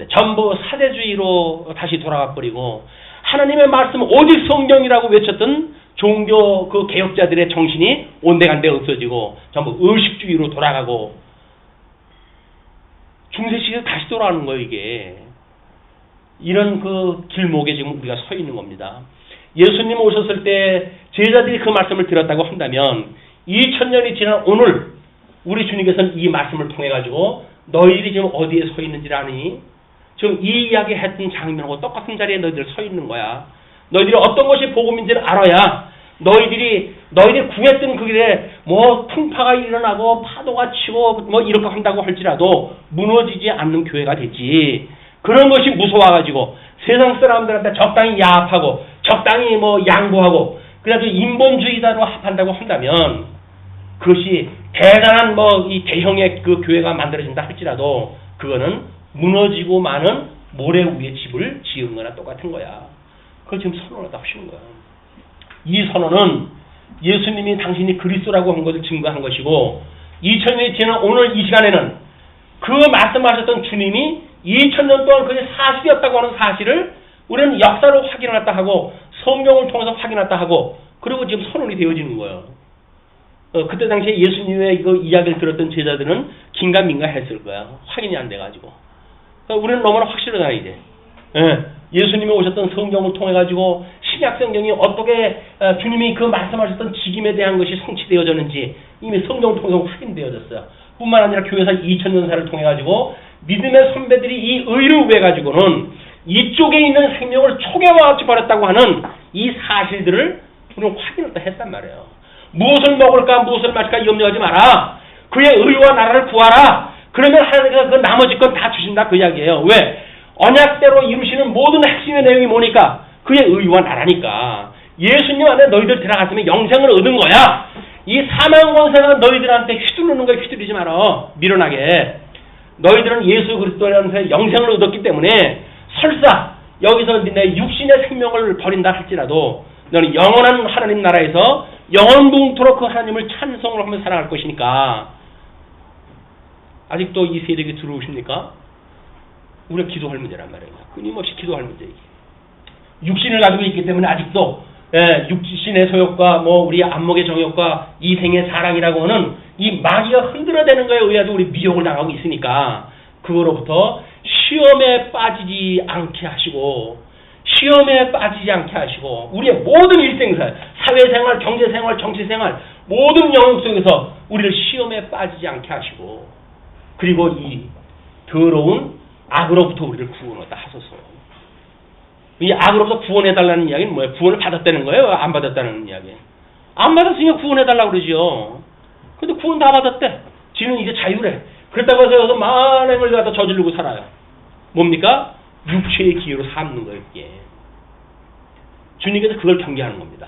전부 사대주의로 다시 돌아가 버리고 하나님의 말씀 오직 성경이라고 외쳤던 종교 그 개혁자들의 정신이 온데간데 없어지고 전부 의식주의로 돌아가고 중세시대에 다시 돌아가는 거예요. 이게 이런 그 길목에 지금 우리가 서 있는 겁니다. 예수님 오셨을 때 제자들이 그 말씀을 들었다고 한다면 2000년이 지난 오늘 우리 주님께서는 이 말씀을 통해 가지고 너희들이 지금 어디에 서 있는지를 아니? 지금 이 이야기 했던 장면하고 똑같은 자리에 너희들 서 있는 거야. 너희들이 어떤 것이 복음인지를 알아야 너희들이 구했던 그 길에 뭐 풍파가 일어나고 파도가 치고 뭐 이렇게 한다고 할지라도 무너지지 않는 교회가 되지. 그런 것이 무서워가지고 세상 사람들한테 적당히 야합하고 적당히 뭐 양보하고 그래가지고 인본주의자로 합한다고 한다면 그것이 대단한 이 대형의 그 교회가 만들어진다 할지라도 그거는 무너지고 마는 모래 위에 집을 지은 거나 똑같은 거야. 그걸 지금 선언하다 하시는 거야. 이 선언은 예수님이 당신이 그리스도라고 한 것을 증거한 것이고 2000년이 지난 오늘 이 시간에는 그 말씀하셨던 주님이 2000년 동안 그게 사실이었다고 하는 사실을 우리는 역사로 확인했다 하고 성경을 통해서 확인했다 하고 그리고 지금 선언이 되어지는 거예요. 그때 당시에 예수님의 그 이야기를 들었던 제자들은 긴가민가 했을 거야. 확인이 안 돼가지고. 우리는 너무나 확실하다 이제. 예수님이 오셨던 성경을 통해 가지고 신약 성경이 어떻게 주님이 그 말씀하셨던 직임에 대한 것이 성취되어졌는지 이미 성경을 통해서 확인되어졌어요. 뿐만 아니라 교회사 2000년사를 통해 가지고 믿음의 선배들이 이 의를 위해 가지고는 이쪽에 있는 생명을 초계와 같이 버렸다고 하는 이 사실들을 우리는 확인을 또 했단 말이에요. 무엇을 먹을까 무엇을 마실까 염려하지 마라. 그의 의와 나라를 구하라. 그러면 하나님께서 그 나머지 건 다 주신다 그 이야기예요. 왜? 언약대로 이루시는 모든 핵심의 내용이 뭐니까? 그의 의와 나라니까. 예수님 안에 너희들 들어갔으면 영생을 얻은 거야. 이 사망 권세가 너희들한테 휘두르는 걸 휘두르지 마라. 밀어나게. 너희들은 예수 그리스도라는 영생을 얻었기 때문에 설사 여기서 내 육신의 생명을 버린다 할지라도 너는 영원한 하나님 나라에서 영원동토록 그 하나님을 찬송을 하며 살아갈 것이니까. 아직도 이 세력이 들어오십니까? 우리가 기도할 문제란 말이에요. 끊임없이 기도할 문제. 육신을 가지고 있기 때문에 아직도 육신의 소욕과 우리 안목의 정욕과 이생의 사랑이라고 하는 이 마귀가 흔들어대는 거에 의해서 우리 미혹을 당하고 있으니까 그거로부터 시험에 빠지지 않게 하시고 우리의 모든 일생살, 사회생활, 경제생활, 정치생활 모든 영역 속에서 우리를 시험에 빠지지 않게 하시고 그리고 이 더러운 악으로부터 우리를 구원하다 하소서. 이 악으로부터 구원해달라는 이야기는 뭐예요? 구원을 받았다는 거예요? 안 받았다는 이야기? 안 받았으니까 구원해달라고 그러지요. 근데 구원 다 받았대. 지는 이제 자유래. 그렇다고 해서 여기서 만행을 갖다 저지르고 살아요. 뭡니까? 육체의 기회로 삼는 거예요. 이게. 주님께서 그걸 경계하는 겁니다.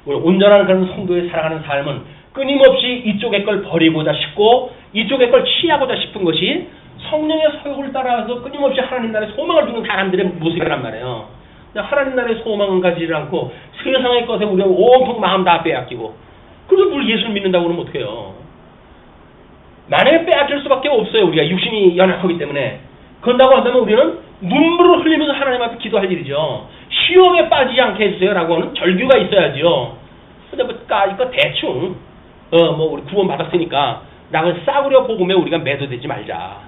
우리 온전한 그런 성도의 살아가는 삶은 끊임없이 이쪽의 걸 버리고자 싶고 이쪽의 걸 취하고자 싶은 것이 성령의 소욕을 따라서 끊임없이 하나님 나라의 소망을 두는 사람들의 모습이란 말이에요. 하나님 나라의 소망은 가지를 않고 세상의 것에 우리가 온통 마음 다 빼앗기고 그래서 뭘 예수를 믿는다고 그러면 어떡해요. 만약에 빼앗길 수밖에 없어요. 우리가 육신이 연약하기 때문에. 그런다고 한다면 우리는 눈물을 흘리면서 하나님 앞에 기도할 일이죠. 시험에 빠지지 않게 해주세요 라고 하는 절규가 있어야죠. 근데 이거 대충 우리 구원 받았으니까 라고 싸구려 복음에 우리가 매도되지 말자.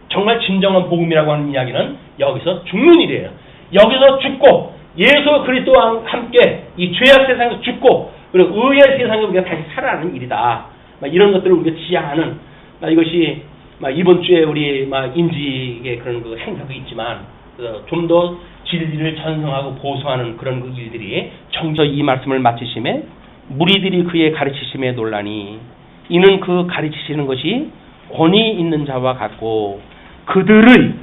정말 진정한 복음이라고 하는 이야기는 여기서 죽는 일이에요. 여기서 죽고 예수 그리스도와 함께 이 죄악 세상에서 죽고 그리고 의의 세상에 우리가 다시 살아나는 일이다. 이런 것들을 우리가 지향하는 이것이 이번 주에 우리 인지의 그런 그 행사도 있지만 좀 더 진리를 전승하고 보수하는 그런 그 일들이 정저 이 말씀을 마치심에 무리들이 그의 가르치심에 놀라니 이는 그 가르치시는 것이 권위 있는 자와 같고 그들의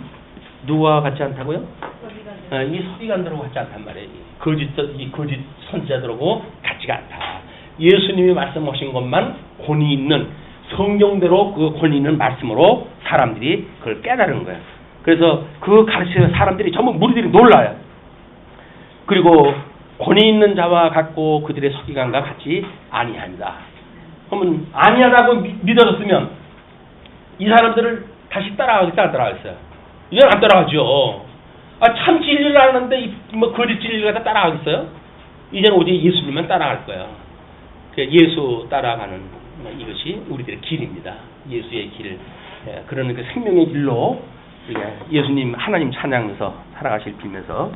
누구와 같지 않다고요? 이 서기관들하고 같지 않단 말이에요. 이 거짓 선지자들하고 같지가 않다. 예수님이 말씀하신 것만 권위 있는 성경대로 그 권위 있는 말씀으로 사람들이 그걸 깨달은 거예요. 그래서 그 가르치는 사람들이 전부 무리들이 놀라요. 그리고 권위 있는 자와 같고 그들의 서기관과 같이 아니한다. 그러면 아니하다고 믿어졌으면 이 사람들을 다시 따라가겠다 안 따라가겠어요? 이제 안 따라가죠. 참 진리를 아는데 거짓 진리를 갖다 따라가겠어요? 이제는 오직 예수님만 따라갈 거예요. 예수 따라가는 이것이 우리들의 길입니다. 예수의 길. 그러는 그 생명의 길로 예수님 하나님 찬양해서 살아가실 빌면서